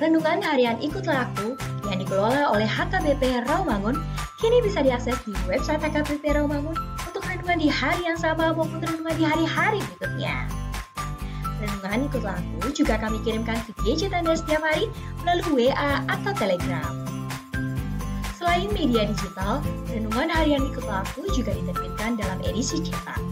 Renungan harian Ikutlah Aku yang dikelola oleh HKBP Rawamangun kini bisa diakses di website HKBP Rawamangun untuk renungan di hari yang sama maupun renungan di hari-hari berikutnya. Renungan Ikutlah Aku juga kami kirimkan ke gadget Anda setiap hari melalui WA atau Telegram. Selain media digital, renungan harian Ikutlah Aku juga diterbitkan dalam edisi cetak.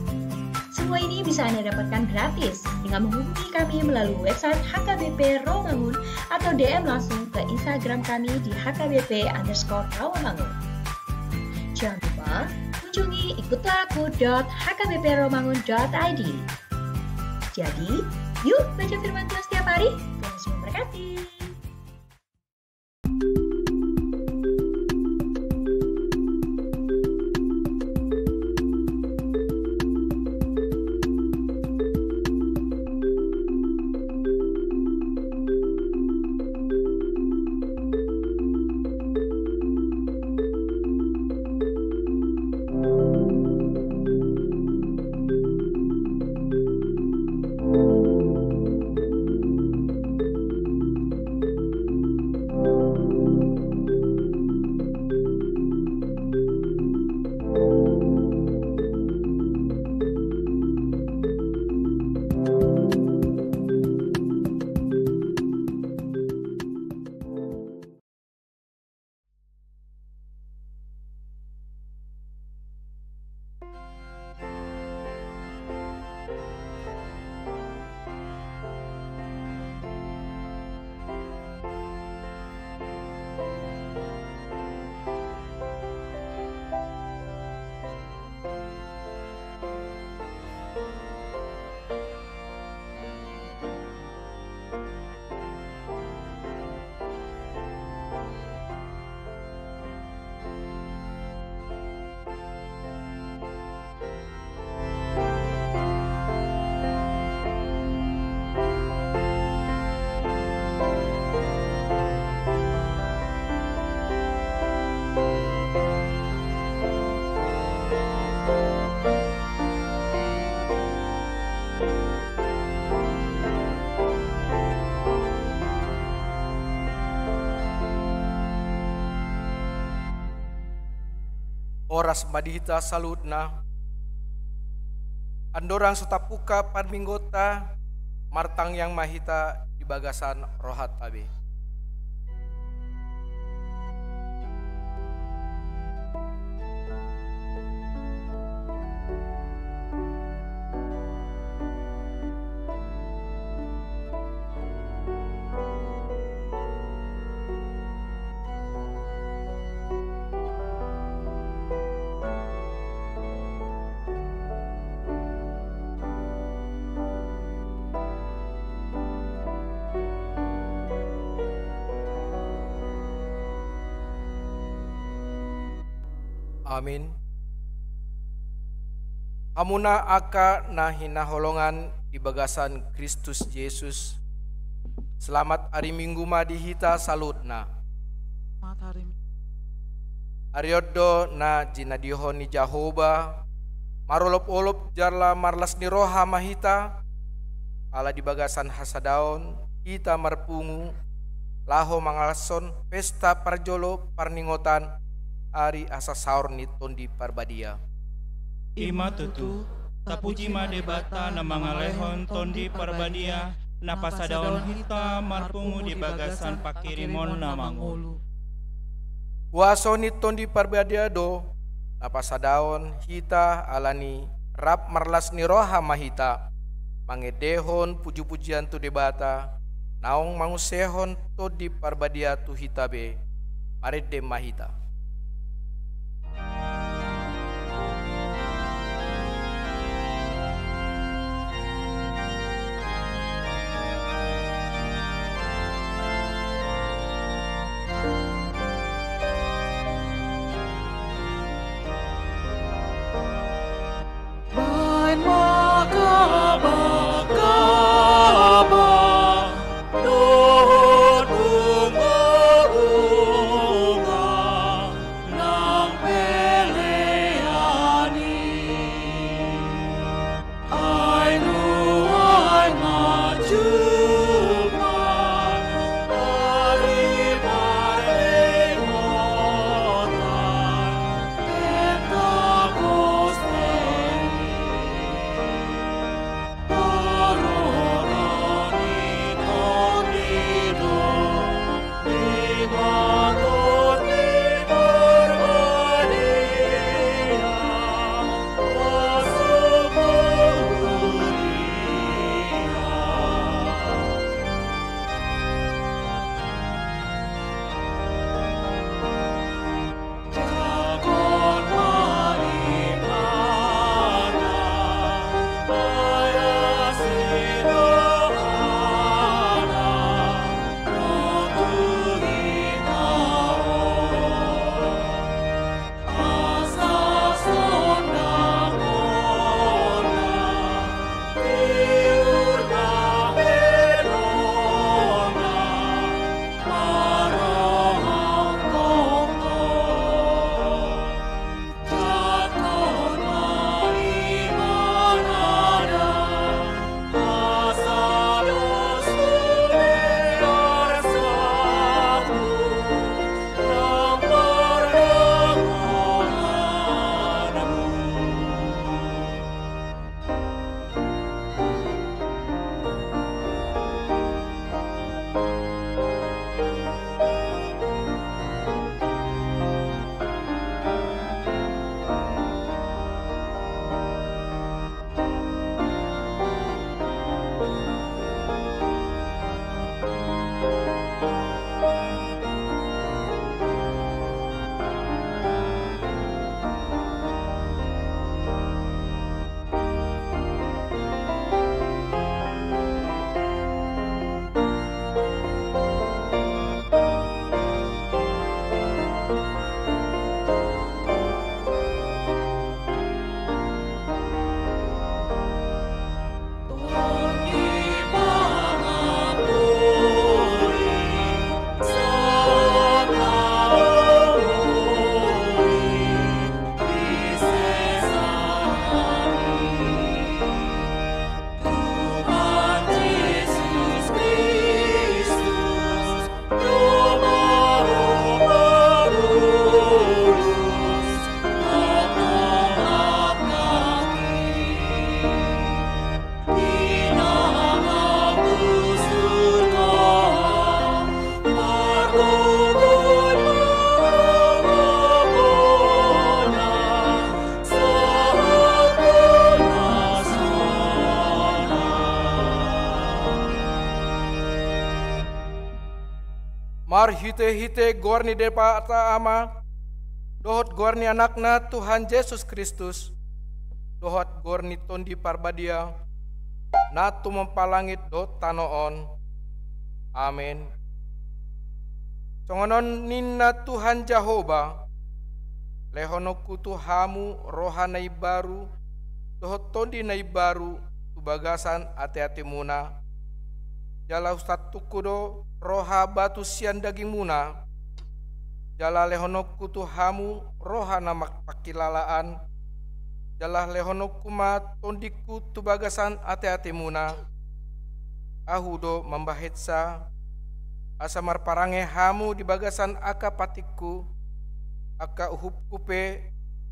Semua ini bisa Anda dapatkan gratis dengan menghubungi kami melalui website HKBP Rawamangun atau DM langsung ke Instagram kami di HKBP_Rawamangun. Jangan lupa kunjungi ikutlahku.hkbprawamangun.id. Jadi, yuk baca firman Tuhan setiap hari. Tuhan memberkati. Oras madihita saludna, andorang sutapuka panminggota, martang yang mahita di bagasan rohat tabe. Amin. Hamuna aka nahina holongan di bagasan Kristus Yesus. Selamat hari Minggu madihita salutna. Ariodo na jinadioho ni Jahoba. Marolop-olop jarla marlas ni roha mahita. Ala di bagasan hasadaon kita marpungu. Laho mangalason pesta parjolo parningotan. Ari asa saur ni tondi parbadia. Ima tutu, tapuji madebata na mangalehon tondi parbadia, na pasadaon hita marpungu di bagasan pakirimon na mangulu. Waso ni tondi parbadia do, na pasadaon hita alani rap marlas ni roha mahita, mangedehon puju-pujian tu debata, naong mangusehon tondi parbadia tu hitabe, marede mahita. Dohon bunga-bunga Mar hite-hite gorni depata ama, dohot gorni anakna Tuhan Yesus Kristus, dohot gorni tondi parbadia, natu mempalangit do tanoon. Amin. Songonon ninna Tuhan Jehovah, lehonoku Tuhamu rohanai baru, dohot tondi nai baru, tubagasan ate-ate muna, jala ustad tukudo roha batu sian daging muna, jala lehonoku Tuhamu roha namak pakilalaan, jala lehonoku ma tondiku tubagasan ate-ate muna, ahudo membahitsa, asamar parange hamu di bagasan aka patikku, aka uhup kupe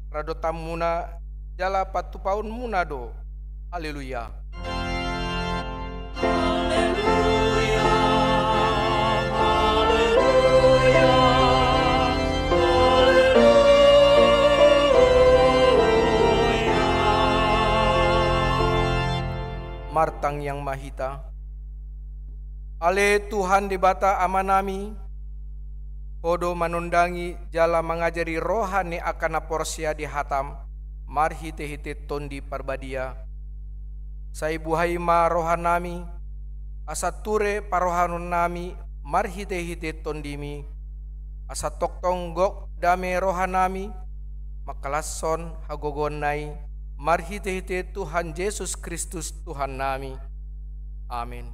radotam muna, jala patu paun muna do. Haleluya. Martang yang mahita, ale Tuhan debata amanami, podo manundangi jala mengajari rohani akan porsia di hatam, marhite-hite tondi parbadia. Saibuhai ma rohanami, asature parohanun nami, marhite-hite tondimi, asatoktong gok dame rohanami, makalason hagogonai, marhite-hite Tuhan Yesus Kristus Tuhan nami. Amin.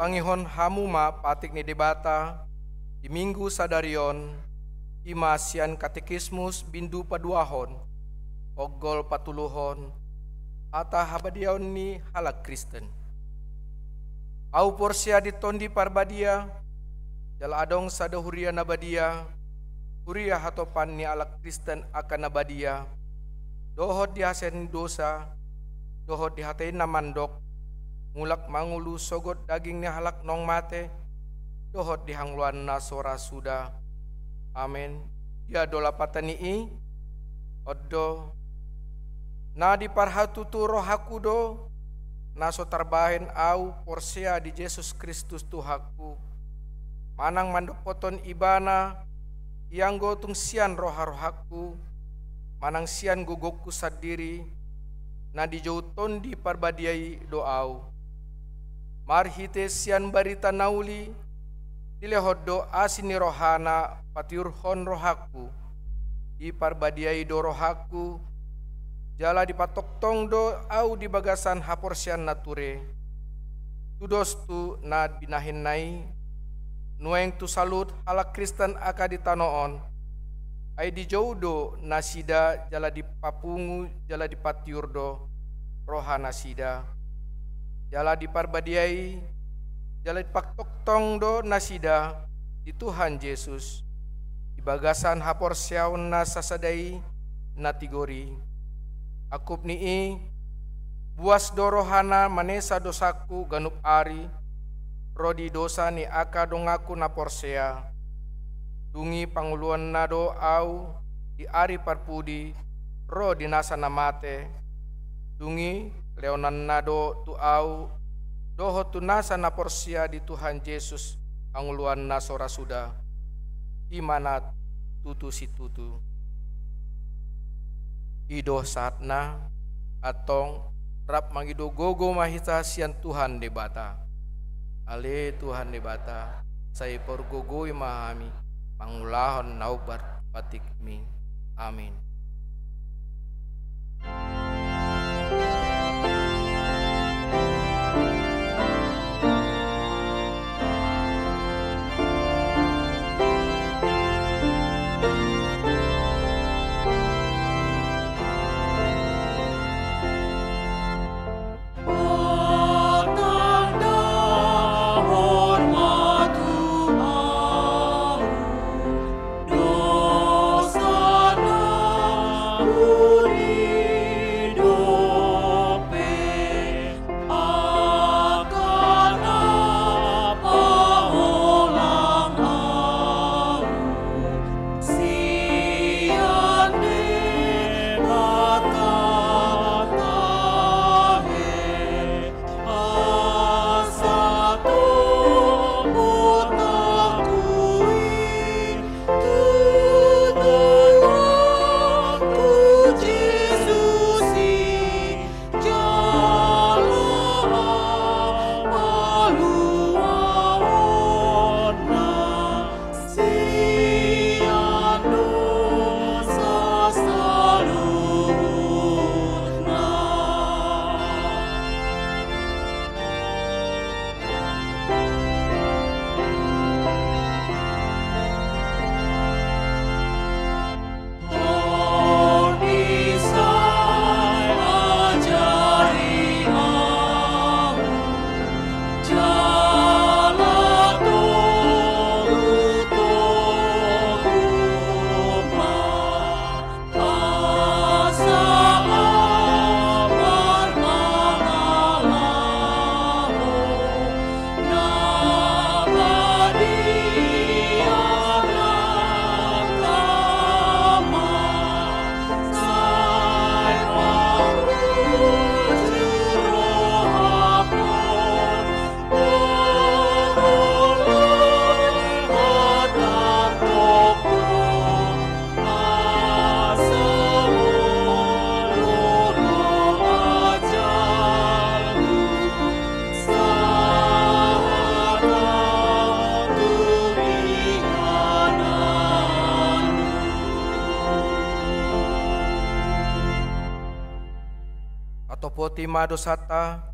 Pangihon hamu ma patik ni debata di minggu sadarion ima sian katekismus bindu paduahon ogol patuluhon ata habadiaon ni halak Kristen. Au porsia ditondi parbadia jala adong sada huria nabadia huria hatopan ni alak Kristen akan nabadia dohot dihasen dosa dohot dihatain namandok ngulak mangulu sogot daging ni halak nong mate dohot dihangluan nasora suda. Amin. Ya dola patani oddo na di parhatutu rohaku do naso tarbahen au porsia di Yesus Kristus Tuhaku manang mandok poton ibana yang gotung sian roha-rohaku manang sian gugokku sadiri na di jauton di parbadiai doau. Marhite sian barita nauli, dilehot do asini rohana patiurhon rohaku, di parbadiai do rohaku, jala di patoktong do au di bagasan haporsian nature. Tudos tu na binahin nai, nueng tu salut ala Kristen aka di tanoon, ay di jaudo nasida jala di papungu jala di patiurdo rohana sida, jala di parbadiai jala di paktoktong do nasida di Tuhan Yesus, di bagasan haporsiaun na sasadai natigori. Akup nii buas do rohana manesa dosaku ganup ari, rodi dosa ni aka dongaku na porsea, dungi panguluan nado au di ari parpudi, ro di nasa namate, dungi leonan nado tu au, doho tu nasa na porsia di Tuhan Yesus, panguluan na sora suda, imanat tutu si tutu. Ido saatna atong rap mangido gogo mahita sian Tuhan debata. Ale Tuhan debata, saya porgogoi mahami, pangulahon naubat patik mi. Amin. Poti madosata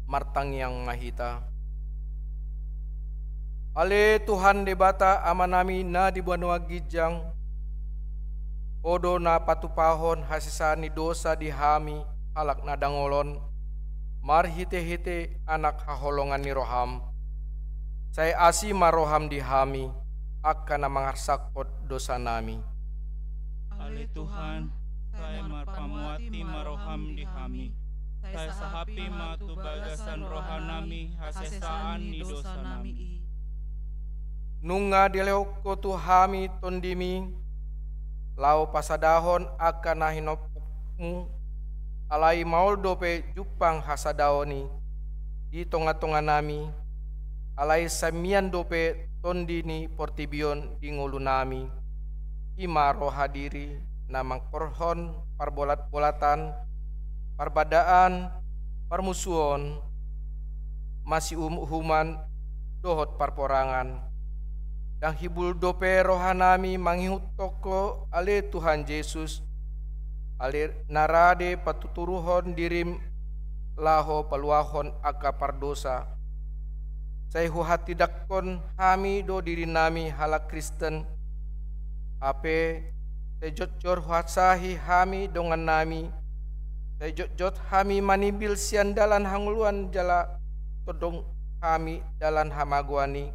martang yang mahita. Ale Tuhan debata amanami na dibuanwa gijang, odo na patupahon hasisani dosa dihami alak na dangolon, marhite-hite anak haholongan ni roham. Saya asi maroham dihami, akan na mangarsakot dosa nami. Ale Tuhan, saya marpamuati maroham dihami. Saya sahapi matu bagasan rohanami hasesaan ni dosa nami. Nunga dileuko tuhami tondimi, lau pasadahon akan nahinopmu, alai maul dope jupang hasadaoni, di tonga-tonga nami, alai samian dope tondini portibion di ngulu nami, ima rohadiri namang korhon parbolat-bolatan, parbadaan, permusuhan, masih human dohot parporangan. Dan hibul dope rohanami manghihut toko ale Tuhan Yesus, ale narade patuturuhon dirim laho paluahon aga pardosa. Saya hati dakon hami do diri nami halak Kristen. Ape sejot-jot huatsahi hami dongan nami. Sejot-jot hami manibil siandalan hanguluan jala todong hami dalan hamaguani.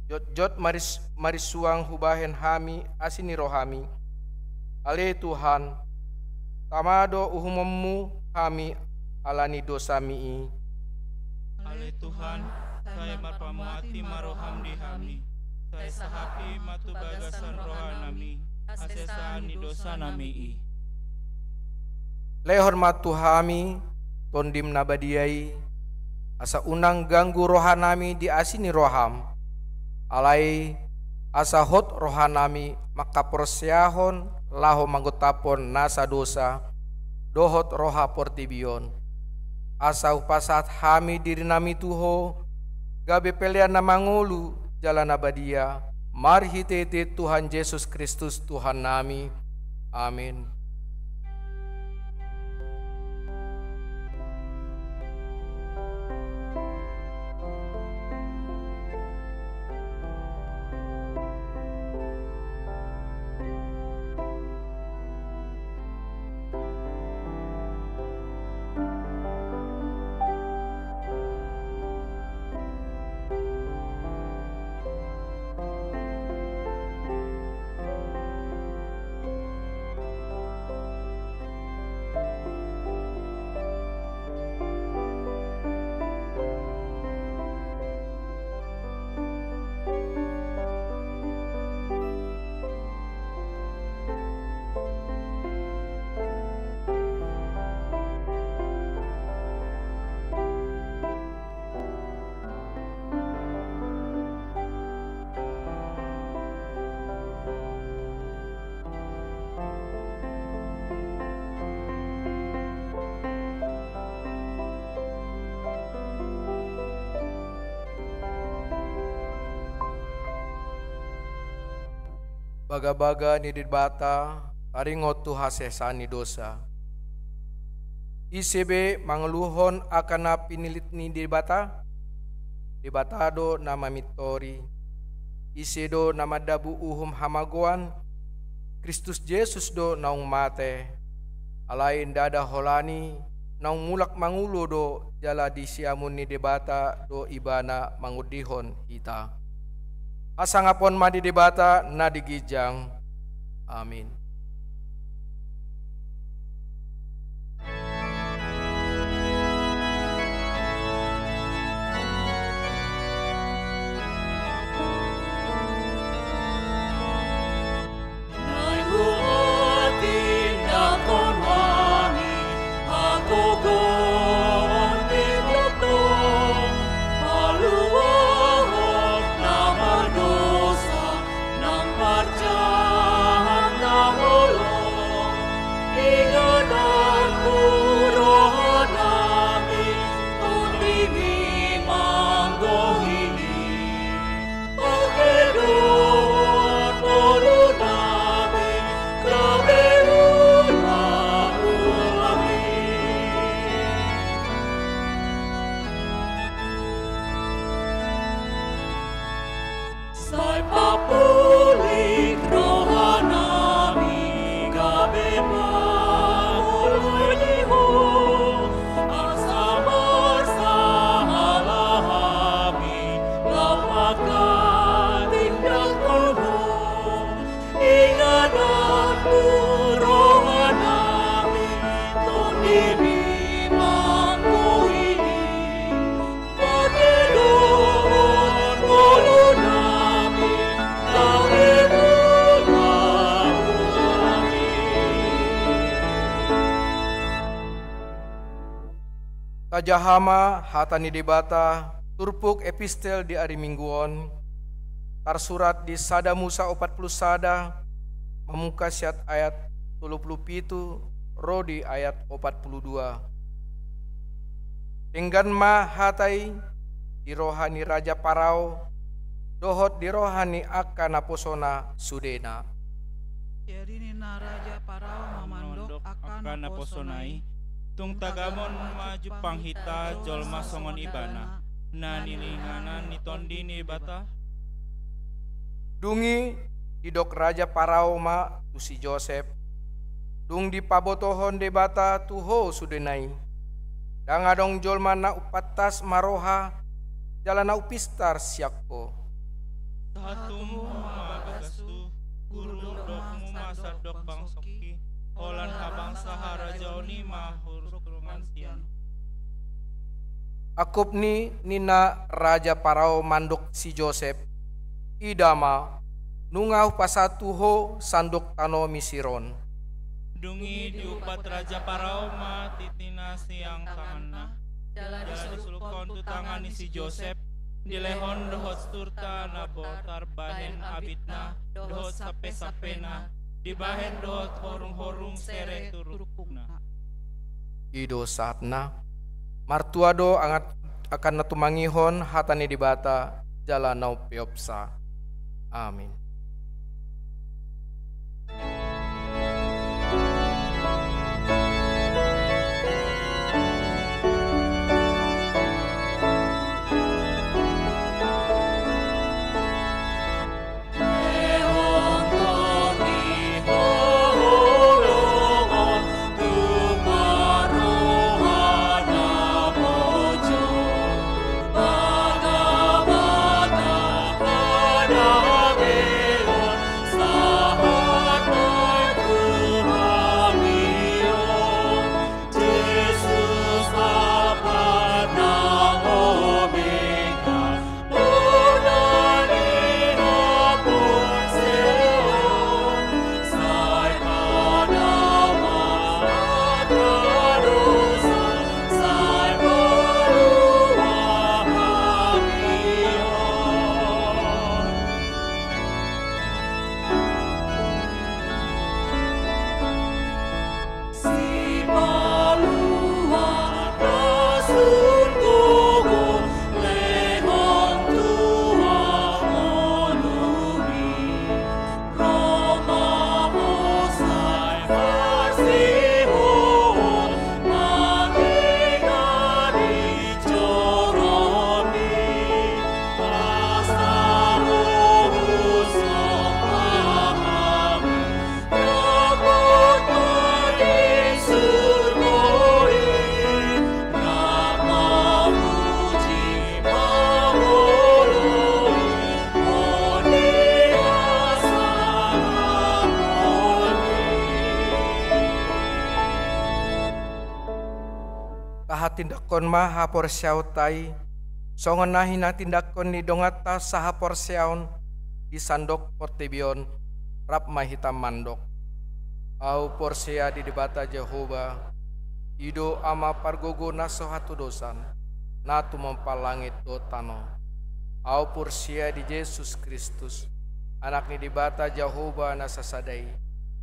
Jot-jot marisuang hubahen hami asini rohami. Ale Tuhan, tamado uhummu hami alani dosa mi'i. Ale Tuhan, saya marpamuati maroham di hami. Saya sahapi matu bagasan rohanami. Asesani dosa nami. Lehor matu hami tondim nabadiai. Asa unang ganggu rohanami di asini roham. Alai asa hot rohanami maka persiahon laho manggotapon nasa dosa. Dohot roha portibion. Asa upasat hami diri nami tuho. Gabe pelian namangulu jalan abadia. Mari tete Tuhan Yesus Kristus Tuhan nami. Amin. Baga-baga ni dibata taringot tu hasesani dosa. ICB mangeluhon akan pinilit ni dibata. Dibatado nama mitori. Isedo nama dabu uhum hamagoan. Kristus Yesus do naung mate. Alain dada holani naung mulak mangulo do jala di siamun ni debata do ibana mangudihon kita. Asangapon madi debata na digijang. Amin. Tajahama hatani debata turpuk epistel di hari mingguon tarsurat di sada Musa 40 sada memuka syat ayat 37 Rodi ayat 42. Enggan ma hatai di rohani Raja Parao, dohot di rohani akan aposona sudena. Jadi nina Raja Parao mamandok akan aposonai, tung tagamon maju panghita jolma songon ibana, na nilinganan nitondi ni bata. Dungi didok Raja Parao ma tu si Joseph, dung di pabotohon de bata tuho sudenai. Dangadong jolma na upatas maroha, jalan na upistar siakko. Satumu magagastu, guru dokmu masadok bangsoki, olan habang sahara jauni mahur kurungan sian. Akup ni nina Raja Parao mandok si Joseph, idama nungau pasatuho sandok tano misiron. Dungi diupat Raja Parao ma titina siang tanganna, jala disulukon tu tangan si Joseph, dilehon dohot turta na botar bahen abitna, dohot sape-sapena, dibahen dohot horung-horung sere turukna. Ido saatna martuado angat akan natumangihon hatani di bata jala nau peopsa. Amin. Tindakon maha porsiautai, songon nahi na tindakon ni dongata saha porsiaun, di sandok portebion, rap mahita mandok. Au porsia di debata Jehovah, ido ama pargogo naso hatu dosan, natu mempalangit dotano. Au porsia di Yesus Kristus, anak ni debata Jehovah nasasadai,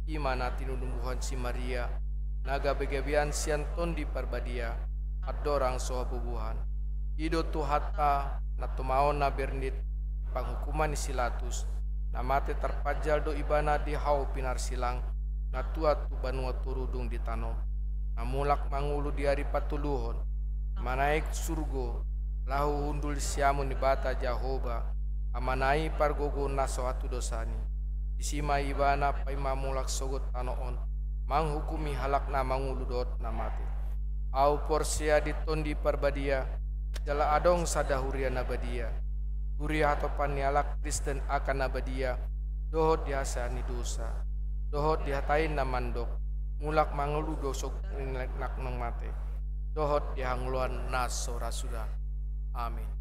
imana tinudumbuhan si Maria, naga begabian sianton di parbadia, adorang soha bubuhan. Ido tuhata na tumaon na bernit panghukuman ni Silatus, na mate terpajal do ibana di hau pinar silang, na tua tu banua turudung di tano, na mulak mangulu di hari patuluhon, manaik surgo, lahu hundul siamu ni bata Jehovah, amanai pargogo na soha tu dosani. Isima ibana pai mamulak sogot tanoon, manghukumi halak na mangulu dot na mate. Au porsia ditondi parbadia, jala adong sadahuria nabadia. Huria atau panialak Kristen akan nabadia, dohot dihasani dosa, dohot dihatain namandok, mulak mangelu dosok nak nang mate, dohot dihangluan naso rasuda. Amin.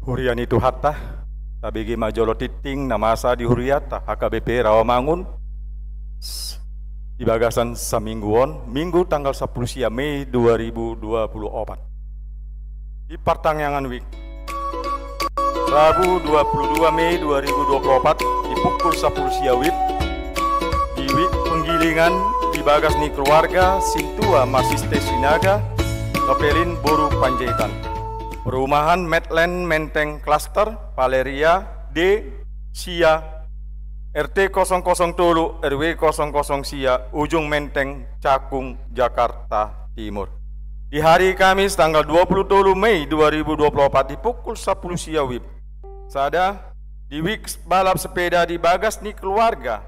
Hurian itu hatta, tabigi majolo titing namasa di Huriata HKBP Rawamangun di bagasan samingguon, Minggu tanggal 10 sia Mei 2024. Di pertanyangan week Rabu 22 Mei 2024 di pukul 10 sia WIB di WIB penggilingan di bagas ni keluarga Sintua Masiste Sinaga Nopelin Boru Panjaitan Perumahan Medland Menteng Cluster Valeria D Sia RT 007 RW 00 Sia Ujung Menteng Cakung Jakarta Timur. Di hari Kamis tanggal 20 Mei 2024 di pukul 10 sia WIB sada di Wix balap sepeda di bagas ni keluarga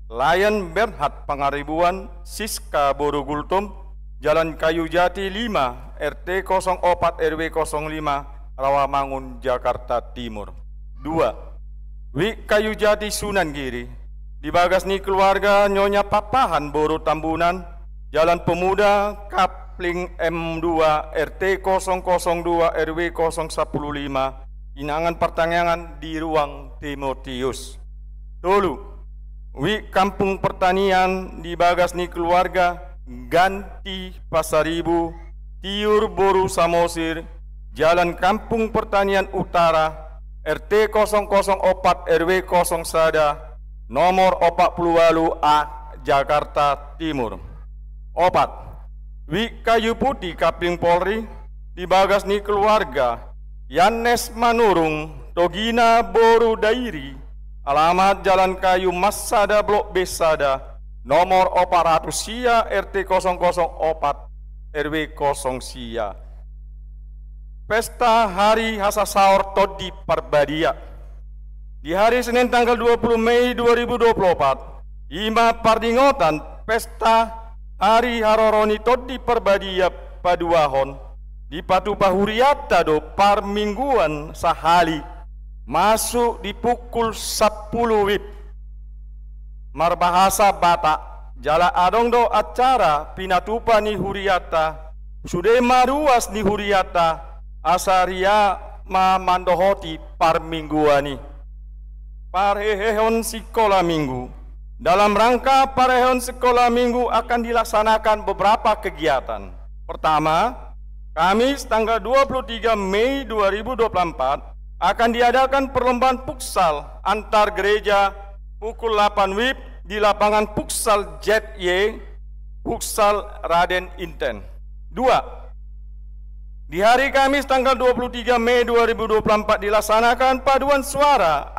Lion Bernhard Pangaribuan Siska Borogultum Jalan Kayu Jati 5 RT 04 RW 05 Rawamangun Jakarta Timur. 2. Wix Kayu Jati Sunan Giri di bagas ni keluarga Nyonya Papahan Boro Tambunan Jalan Pemuda Kapling M2 RT 002 RW 015 Inangan Pertanian di Ruang Timotius. Tolu Wi Kampung Pertanian di bagas ni keluarga Ganti Pasaribu Tiur Boru Samosir Jalan Kampung Pertanian Utara RT 004 RW 0 Sada nomor 48 A Jakarta Timur. 4. Wi Kayu Putih Kapling Polri di bagas ni keluarga Yanes Manurung Togina Boru Dairi alamat Jalan Kayu Masada Blok B Sada nomor 400 Sia RT 004 RW 0 Sia. Pesta Hari Hasa Saur Todi Parbadia di hari Senin tanggal 20 Mei 2024 Ima Pardingotan Pesta Hari Haroroni Todi Parbadia Paduahon di Patupa Huriata do Parmingguan sahali masuk di pukul 10 WIB marbahasa Batak jala adong do acara pinatupa ni Huriata sude maruas ni Huriata asaria ma mandohoti parmingguani parehehon sekolah minggu. Dalam rangka parehon sekolah minggu akan dilaksanakan beberapa kegiatan. Pertama, Kamis tanggal 23 Mei 2024 akan diadakan perlombaan futsal antar gereja pukul 8 WIB di lapangan futsal ZY Futsal Raden Inten. 2. Di hari Kamis tanggal 23 Mei 2024 dilaksanakan paduan suara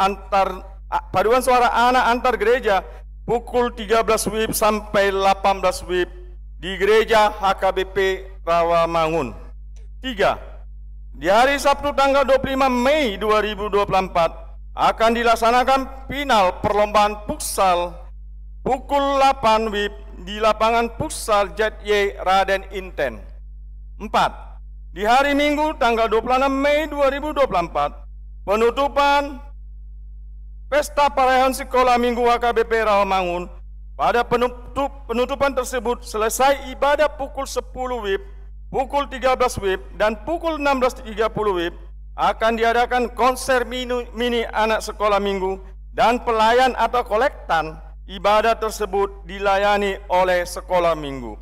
anak antar gereja pukul 13 WIB sampai 18 WIB di gereja HKBP Rawamangun. 3. Di hari Sabtu tanggal 25 Mei 2024 akan dilaksanakan final perlombaan futsal pukul 8 WIB di lapangan futsal ZY Raden Inten. 4. Di hari Minggu tanggal 26 Mei 2024 penutupan Pesta Parahon Sekolah Minggu HKBP Rawamangun. Pada penutupan tersebut selesai ibadah pukul 10 WIB, pukul 13 WIB dan pukul 16.30 WIB akan diadakan konser mini anak sekolah minggu dan pelayan atau kolektan ibadah tersebut dilayani oleh sekolah minggu.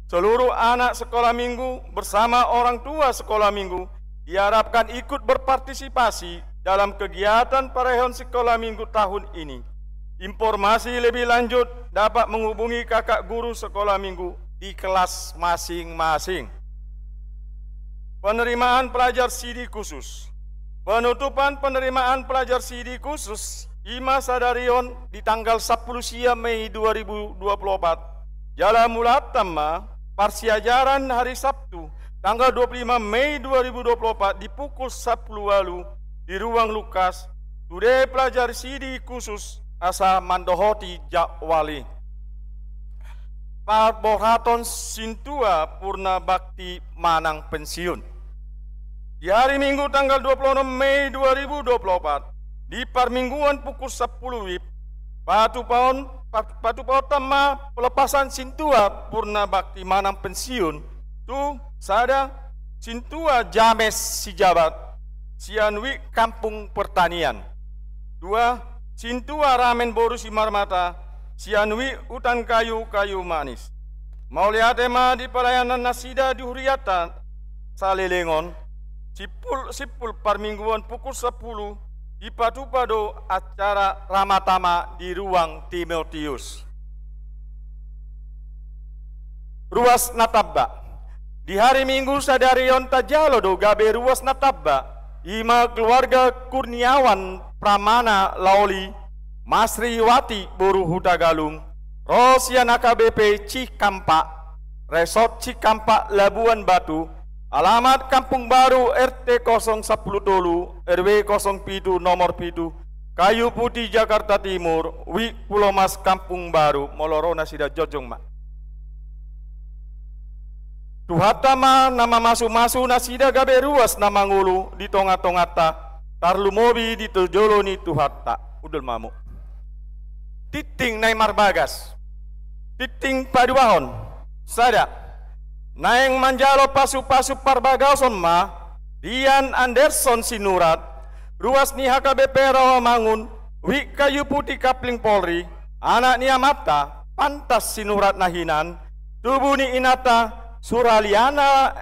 Seluruh anak sekolah minggu bersama orang tua sekolah minggu diharapkan ikut berpartisipasi dalam kegiatan Parehon Sekolah Minggu tahun ini. Informasi lebih lanjut dapat menghubungi kakak guru sekolah minggu di kelas masing-masing. Penerimaan pelajar CD khusus. Penutupan penerimaan pelajar CD khusus Ima Sadarion di tanggal 10 sia Mei 2024. Jala Mulatama Parsiajaran hari Sabtu tanggal 25 Mei 2024 di pukul 10 walu di ruang Lukas. Today pelajar CD khusus asa mandohoti Jakwali. Parboraton Sintua Purna Bakti Manang pensiun. Di hari Minggu tanggal 26 Mei 2024 di Parmingguan pukul 10 WIB Patu Pautama pelepasan Sintua Purna Bakti Manang pensiun tu sada Sintua James Sijabat Sianwi Kampung Pertanian. 2. Sintua Ramen Boru Simarmata, Sianwi Hutan Kayu Manis. Mauliatema di pelayanan Nasida di Huriata Salelengon, Sipul Parmingguan pukul 10 di Padu-Padu acara Ramatama di Ruang Timotius. Ruas Natabba. Di hari Minggu sadarion tajalo do gabe ruas Natabba, ima keluarga Kurniawan Pramana Laoli, Masriwati Boru Hutagalung, Rosian AKBP Cikampak, Resort Cikampak Labuan Batu, alamat Kampung Baru RT 010 Tolu, RW 07 nomor 7, Kayu Putih Jakarta Timur, Wi Pulau Mas Kampung Baru, Molorona Sida Jojong Mak. Tuhatama nama masu-masu nasida gabe ruas nama ngulu di tonga-tongata tarlu mobi di tujolo ni tuhatta udul mamu. Titing Naimar Bagas, titing Paduahon, sada naeng manjalo pasu-pasu Parbagason ma, Dian Anderson Sinurat, ruas ni HKBP Rawamangun, Wi Kayu Putih Kapling Polri, anak ni Amata, Pantas Sinurat Nahinan, tubuh ni Inata, Suraliana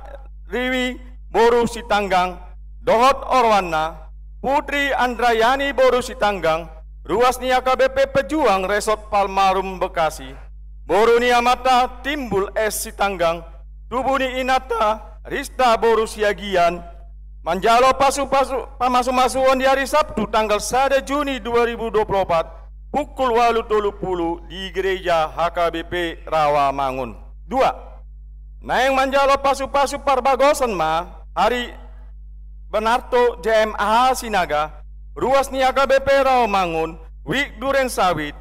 Riwi Boru Sitanggang, Dohot Orwana, Putri Andrayani Boru Sitanggang, ruas ni AKBP Pejuang Resort Palmarum Bekasi, Boru ni Amata Timbul S Sitanggang, tubuh ni Inata Rista Boru Siagian, manjalo pasu-pasu pamasu-masuan di hari Sabtu tanggal 1 Juni 2024 pukul 8.30 di gereja HKBP Rawamangun. 2. Naeng manjalo pasu-pasu Parbagoson ma, hari Benarto JMAH Sinaga, ruas ni AKBP Rawamangun, Wik Duren Sawit,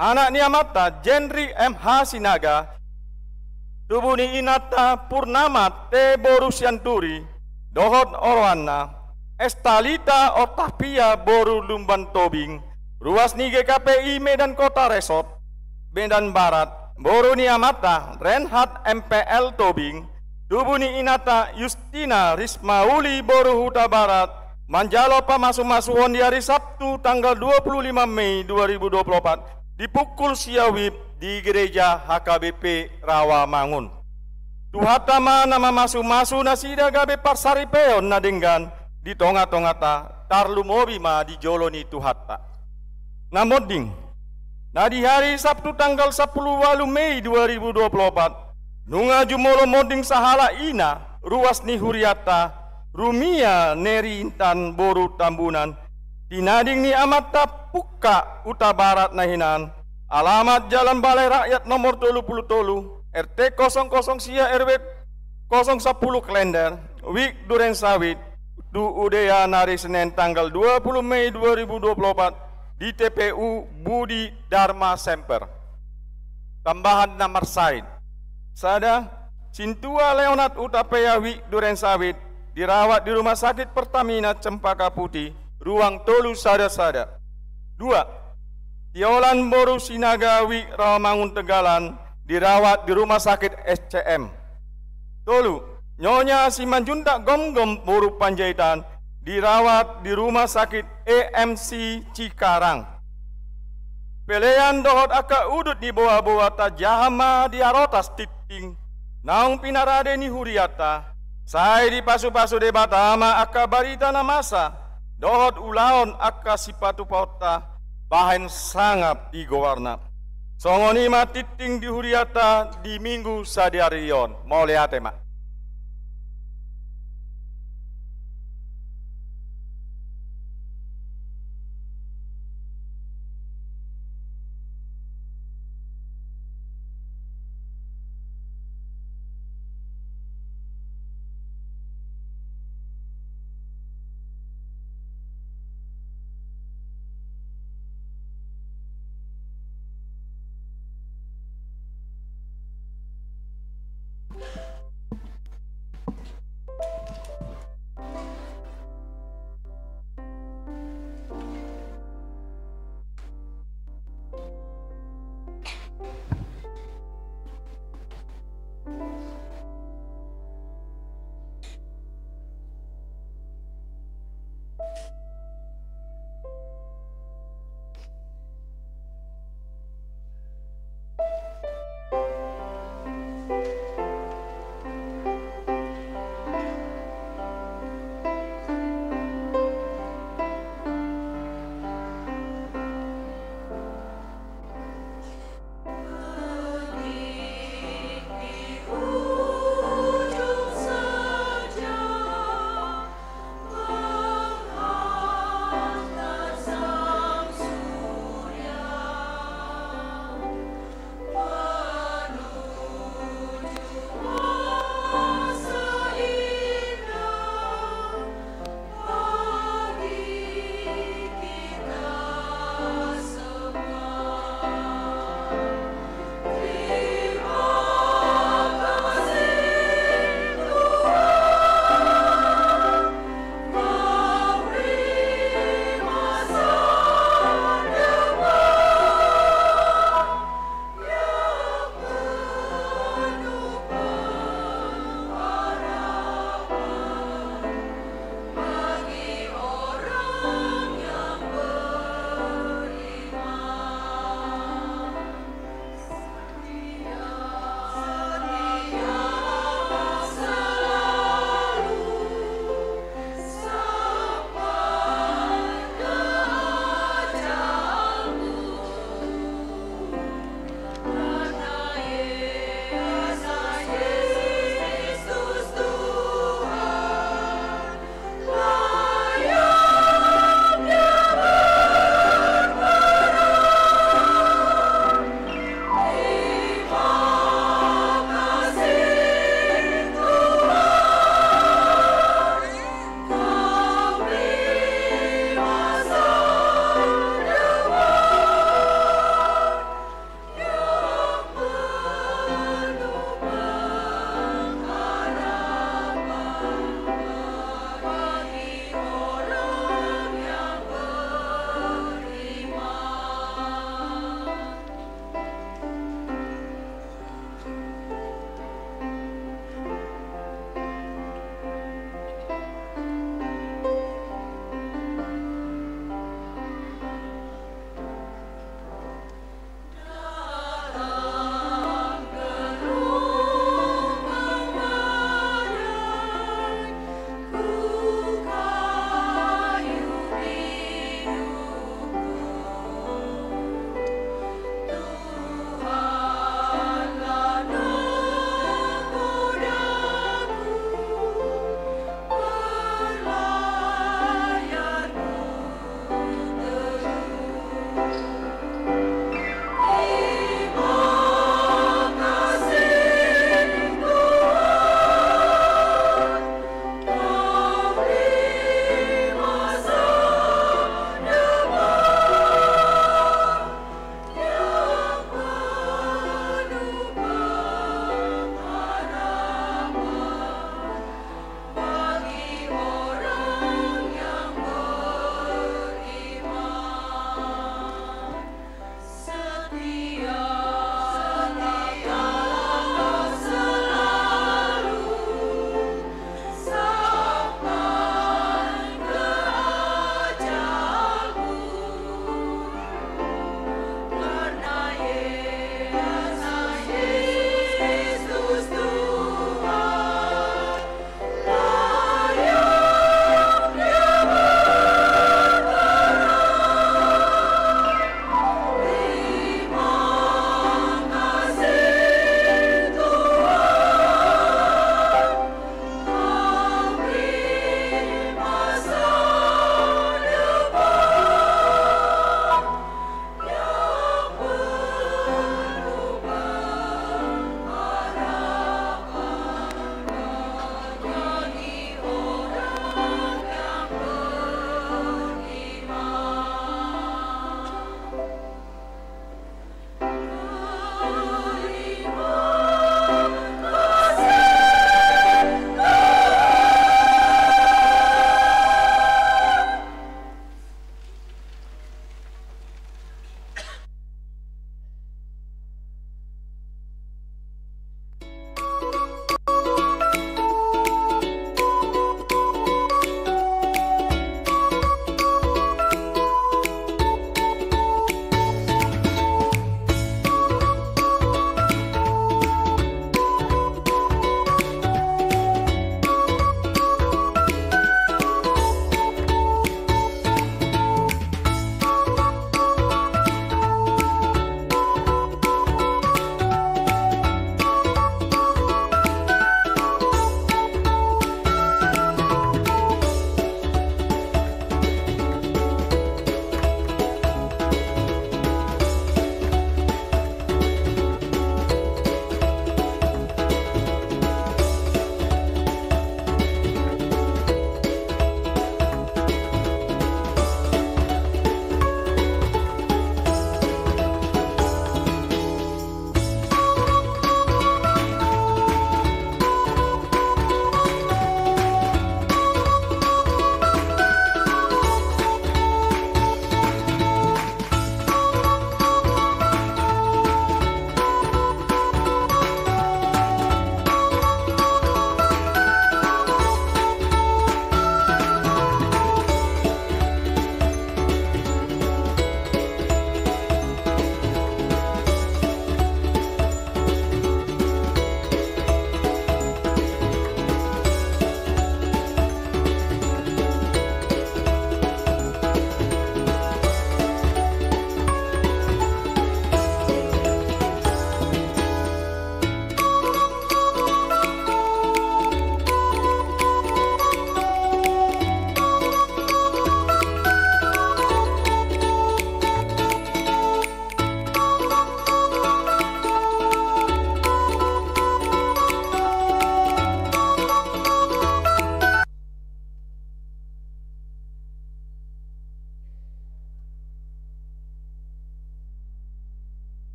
anak ni Amata Jenri MH Sinaga, tubuh ni Inata Purnama T Boru Sianturi, Dohot Orwana, Estalita Otapia Boru Lumban Tobing, ruas ni GKPI Medan Kota Resort, Medan Barat, Boru ni Amata Renhat MPL Tobing, tubuh ni Inata Justina Rismauli Boru Huta Barat, manjalo pamasu-masuhon di hari Sabtu tanggal 25 Mei 2024 di pukul siawib di gereja HKBP Rawamangun. Tuhatama nama masu-masu nasida gabe parsaripeon nadenggan di tonga-tongata tarlu mobi ma di joloni tuhatta. Namoding. Nah di hari Sabtu tanggal 10 Mei 2024, nunga jumolo moding sahala ina, ruas ni Huriata, Rumia Neri Intan Boru Tambunan, tinading ni Amata Puka Uta Barat Nahinan, alamat Jalan Balai Rakyat nomor 30 Tolu, RT 00 Sia RW 010 Klender, Wik Duren Sawit, Du Udea Nari Senin tanggal 20 Mei 2024, di TPU Budi Dharma Semper. Tambahan nomor said. Sada Cintua Leonard Utapeyawi Duren Sawit dirawat di Rumah Sakit Pertamina Cempaka Putih, Ruang Tolu Sada-Sada. 2. Tiolan Boru Sinagawi Rawamangun Tegalan dirawat di Rumah Sakit SCM. Tolu Nyonya Simanjuntak Gom-Gom Boru Panjaitan dirawat di Rumah Sakit EMC Cikarang. Pelean dohot aka udut di bawah-bawah tajahama di arotas titing. Naung pinarade ni Huriata. Saya di pasu-pasu debatama aka barita namasa. Dohot ulaon aka sipatu pauta. Bahan sangap di gowarna. Songonima titing di Huriata di minggu sadiarion. Mau lihat mak.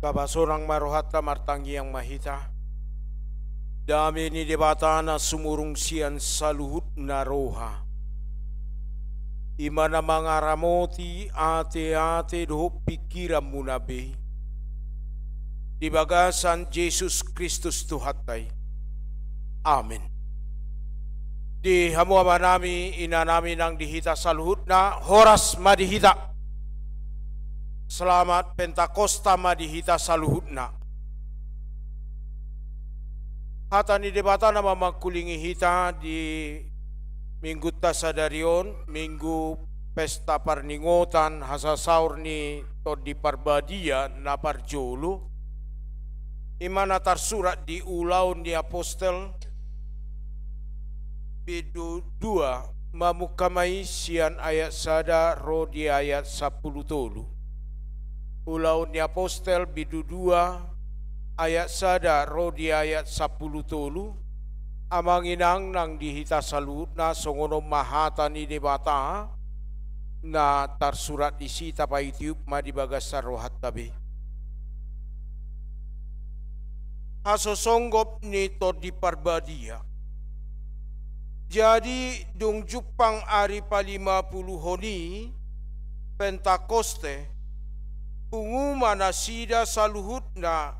Kabasorang marohata martangi yang mahita. Dami ni debata na sumurung sian saluhut na roha. Imana mangaramoti ate-ate doh pikiran munabe. Di bagasan Yesus Kristus Tuhatay. Amin. Di hamuama nami inanami nang dihita saluhut na horas madihita. Selamat Pentakosta madihita saluhutna. Hata ni debata na mamakulingi hita di minggu tasadarion, minggu pesta parningotan hasasaur ni todi parbadia na parjolo. Imana tarsurat di ulaun di apostel bidu 2 mamukamai sian ayat sada ro di ayat 10 tolu. Ulaun ni apostel bidu 2 ayat sada ro di ayat 10 tolu. Amanginang nang dihita salut na songono mahata ni debata na tarsurat di sita pa itiup madibagasar rohat tabi. Hasosonggop ni to di parbadia. Jadi dung jupang ari pa 50 honi Pentakoste pengumuman sida saluhut na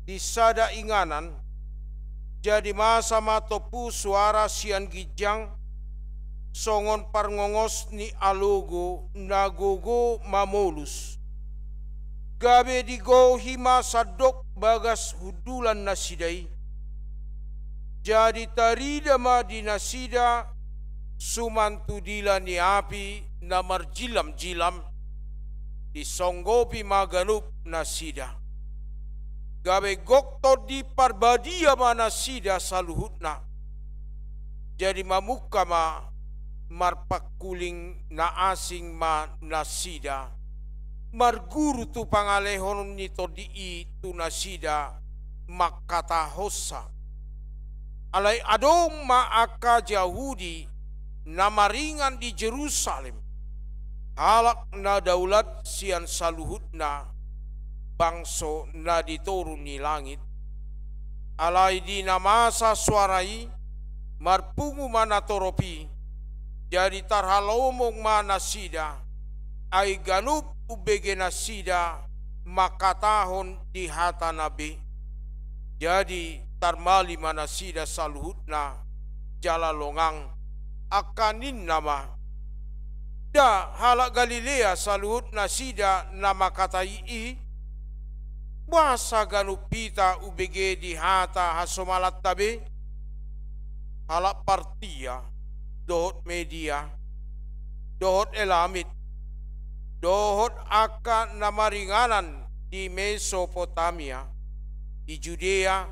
disada inganan jadi masa matopu suara sian gijang songon parngongos ni alogo nagogo mamolus gabe digo hima sadok bagas hudulan nasidai jadi tarida ma di nasida sumantudila ni api na marjilam-jilam disonggopi maganup nasida. Gabe gokto di parbadia mana sida saluhutna. Jadi mamuka ma marpakuling na asing ma nasida. Marguru tu pangalehon nito di itu nasida makata hossa. Alai adong ma aka Yahudi na maringan di Jerusalem. Halak na daulat sian saluhut na bangso na diturun ni langit. Alai di namasa suarai marpungu mana toropi jadi tarhalomong mana sida ay ganup ubege na sida makatahon di hata nabi. Jadi tarmali mana sida saluhut na jalalongang akanin nama da halak Galilea saluhut na sida nama katai i basa ganupita ubege di hata hasomalat tabe halak partia dohot media dohot elamit dohot aka namaringanan di Mesopotamia di Judea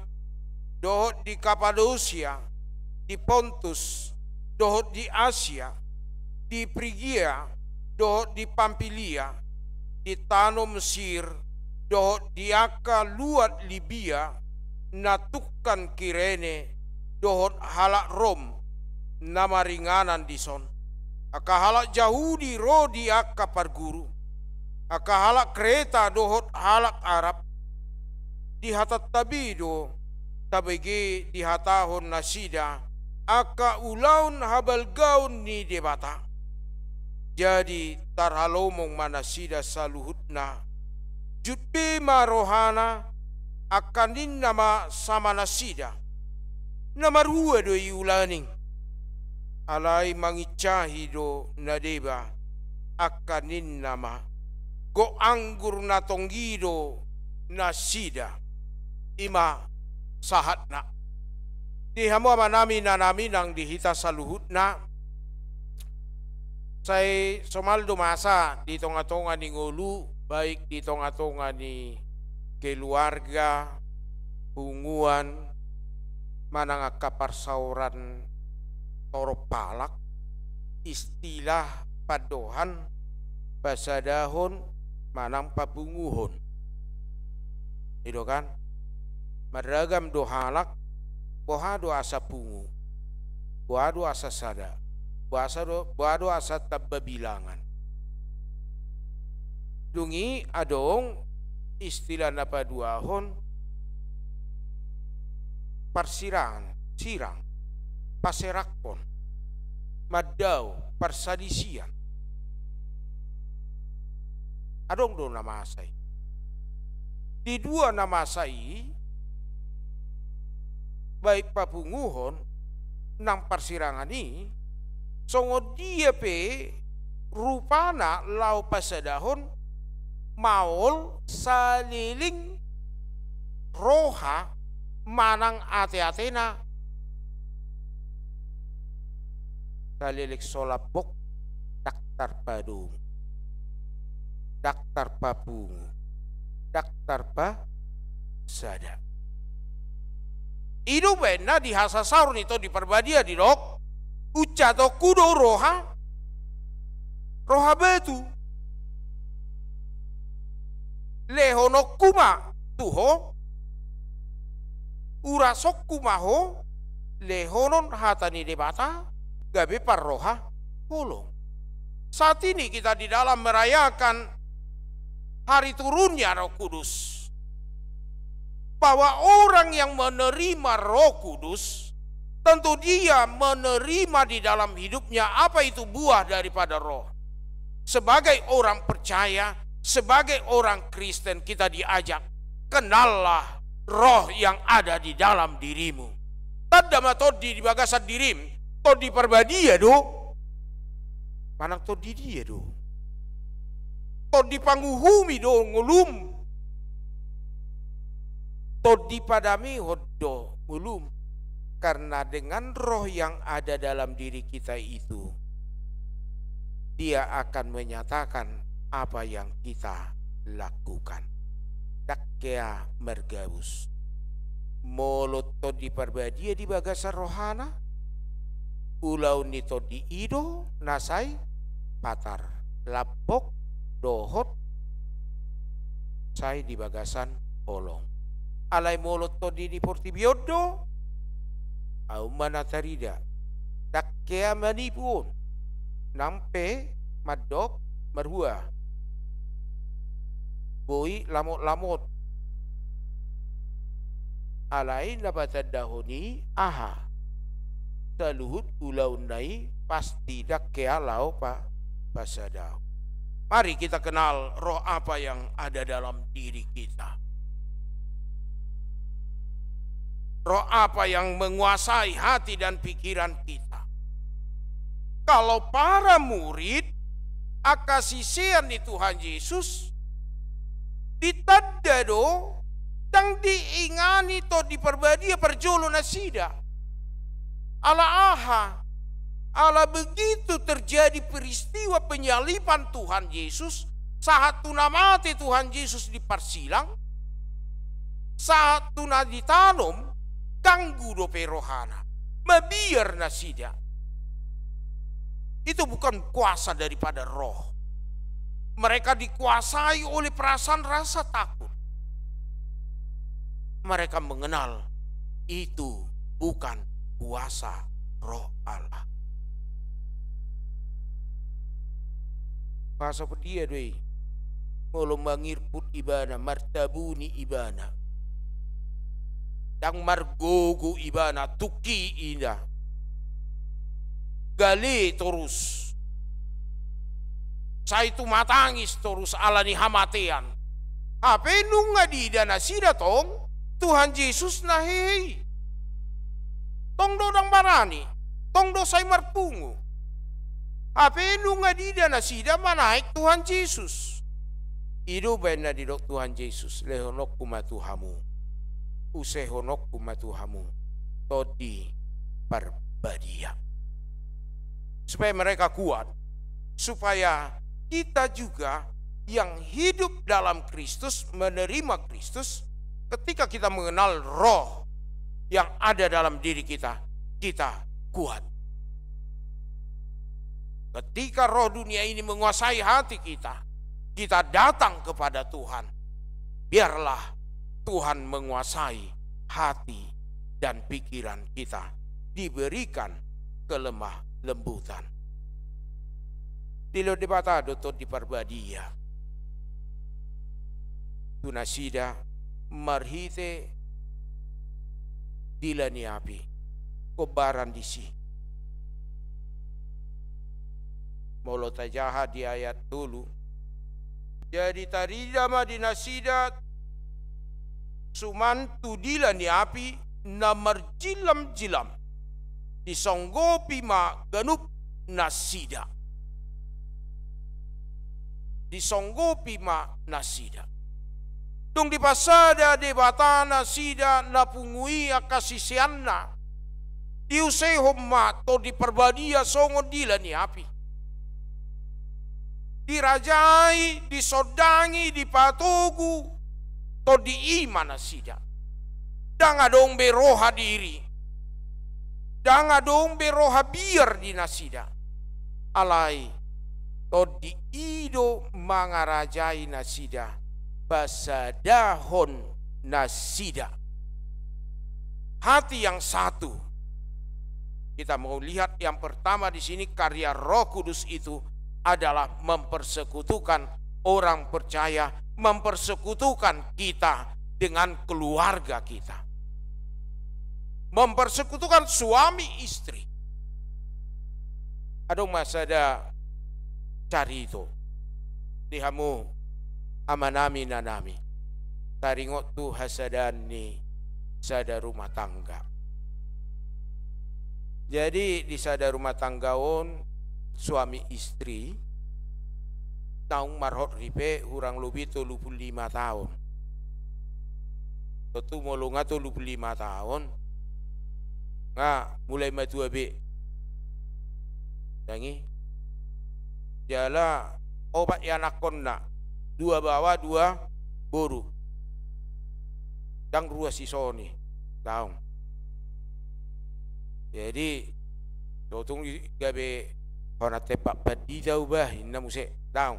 dohot di Kapadosia di Pontus dohot di Asia di Prigia, dohot di Pampilia, di Tano Mesir, dohot di aka luat Libya, natukan Kirene, dohot halak Rom, nama ringanan di son. Aka halak Yahudi ro di aka parguru, aka halak Kreta dohot halak Arab, di hatat tabido, tabege di hatahon nasida, aka ulaun habal gaun ni debata. Jadi tarhalomong manasida saluhutna jutbe marohana akanin nama sama nasida nama rua do iulaning alai mangicahi do nadeba akanin nama go anggur na tonggido nasida ima sahatna di hamu manami nanami nang dihita saluhutna. Saya somaldo masa di tonga-tonga ni ngulu baik di tonga-tonga ni keluarga punguan manang kaparsauran toro palak istilah padohan pasadahon manang papunguhon. Itu kan maragam do halak bohado asa pungu, bohado asa sada, bohado asa tababilangan. Dungi adong istilah napaduahon parsirangan, sirang, paserakon, madau, parsadisian. Adong do nama asai. Di dua nama asai, baik papunguhon, nang parsirangan ini, songo dia pe rupana lau pasadahon, maul saliling roha manang ate-atena salilik solabok daktar padung, daktar papungu, daktar pa sada. Idu bena di hasasaur nito di perbadia di dok uca to kudo roha batu lehono kuma tuho urasok kumaho lehonon hatani debata gabe parroha holong. Saat ini kita di dalam merayakan hari turunnya Roh Kudus, bahwa orang yang menerima Roh Kudus tentu dia menerima di dalam hidupnya apa itu buah daripada Roh. Sebagai orang percaya, sebagai orang Kristen, kita diajak kenallah Roh yang ada di dalam dirimu. Tadama todi di bagasan dirim, todi perbadia do. Manang todi dia do. Todi panguhumi do ngulum. Todi padami hodo ngulum. Karena dengan Roh yang ada dalam diri kita itu, dia akan menyatakan apa yang kita lakukan. Dakkea mergabus. Molot to di parbadia di bagasa rohana. Ulau nito di ido nasai patar. Lapok dohot sai di bagasan olong. Alai molot to di portibiodo. Au manatarida. Dakkea manipun. Nampe madok merhua. Boi lamot-lamot. Alai nabatan dahoni aha. Saluhut ulau nai pasti dakkea lau pa pasadau. Mari kita kenal roh apa yang ada dalam diri kita. Roh apa yang menguasai hati dan pikiran kita. Kalau para murid akasisian di Tuhan Yesus ditadado tang diingani to di perbadia perjolo nasida. Ala aha, ala begitu terjadi peristiwa penyalipan Tuhan Yesus, saat tuna mati Tuhan Yesus dipersilang, saat tuna ditanum, ganggu dope rohana, mabiar nasida. Itu bukan kuasa daripada roh. Mereka dikuasai oleh perasaan rasa takut. Mereka mengenal itu bukan kuasa roh Allah. Masa dia doi, kalau mangirput ibana, martabuni ibana, yang margogo ibana, tuki ina, gali terus. Saya itu matangis terus alani hamatian. Apa nunga di dana sida tong Tuhan Yesus nahi. Tong dodang barani, tong do say marpungu. Apa nunga di dana sida manaik Tuhan Yesus. Ido bena di dok Tuhan Yesus lehonok kumatuhamu. Usehonok kumatuhamu. Todi perbadia. Supaya mereka kuat, supaya kita juga yang hidup dalam Kristus, menerima Kristus, ketika kita mengenal roh yang ada dalam diri kita, kita kuat. Ketika roh dunia ini menguasai hati kita, kita datang kepada Tuhan. Biarlah Tuhan menguasai hati dan pikiran kita, diberikan kelemah lembutan. Dilo debata dotot di parbadia. Tunasida marhite dilani api kobaran disi. Molo tajaha di ayat dulu. Jadi taridama dinasida sumantu dilani api namar jilam-jilam disonggopi ma ganup nasida. Disonggopi ma nasida. Dung di pasada de batana sida na pungui akasisianna. Diusai homma to di perbadia songo dilani api. Dirajai, disodangi, dipatugu, to di imana sida. Danga dong beroha diri. Danga dong beroha biar di nasida. Alai, to di ido mangarajai nasida. Basadahon nasida. Hati yang satu. Kita mau lihat yang pertama di sini karya Roh Kudus itu adalah mempersekutukan orang percaya, mempersekutukan kita dengan keluarga kita. Mempersekutukan suami istri. Aduh masada cari itu. Dihamu amanami nanami. Taringot tu hasadani sada rumah tangga. Jadi di sada rumah tanggaon suami istri tahun marhot ripe kurang lebih 35 tahun. Tentu molonga 35 tahun. Nggak mulai matu abe. Yangi jala obat yanak konna 2 bawa 2 boru. Dan 2 sisoni tahun. Jadi totung gabe Kona tepak padi jauh bah inna musik daun.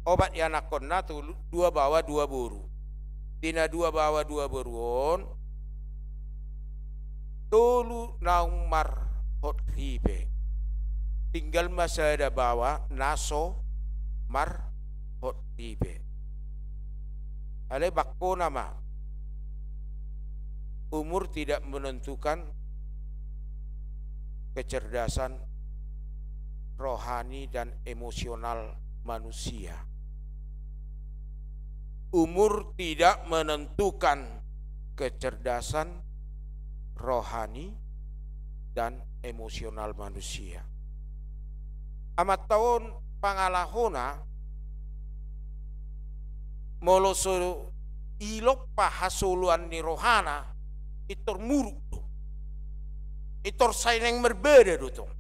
Obat yang nakon na tu 2 bawa 2 boru. Tina 2 bawa 2 boruon. Tolu naung mar hot ribe. Tinggal masa ada bawa naso mar hot ribe. Ale bakko nama. Umur tidak menentukan kecerdasan rohani dan emosional manusia. Umur tidak menentukan kecerdasan rohani dan emosional manusia. Amat tahun pangalahona moloso ilok pahasuluan ni rohana itor muruk do. Itor saineng berbeda do tong.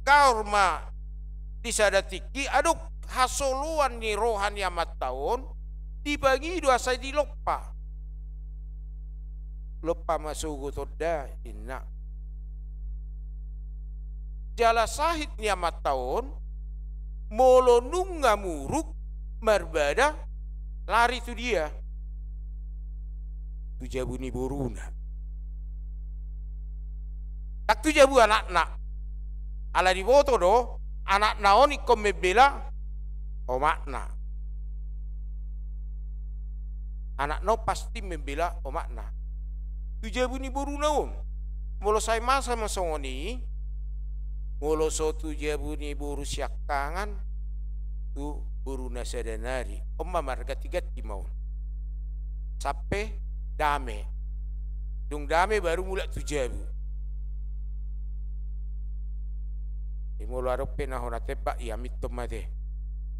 Kaurma disadatiki aduk hasoluan ni rohani amat tahun dibagi 2 saya di lopa. Lopa masugu toda inna. Jala sahid ni amat tahun molonung ngamuruk merbada lari tu dia. Tujabuni boruna. Tak tujabu anak-anak. Ala di foto do anak naon ikom mebela o makna. Anak no pasti membela o makna. Tujabuni boru naon. Molo say masa masongoni. Molo so tujabuni boru siakangan. Tu boru nasadanari. Oma marga 3 maun. Sampai dame. Dung dame baru mulai tujabu. Molo arope na hona tebak ya mito mate.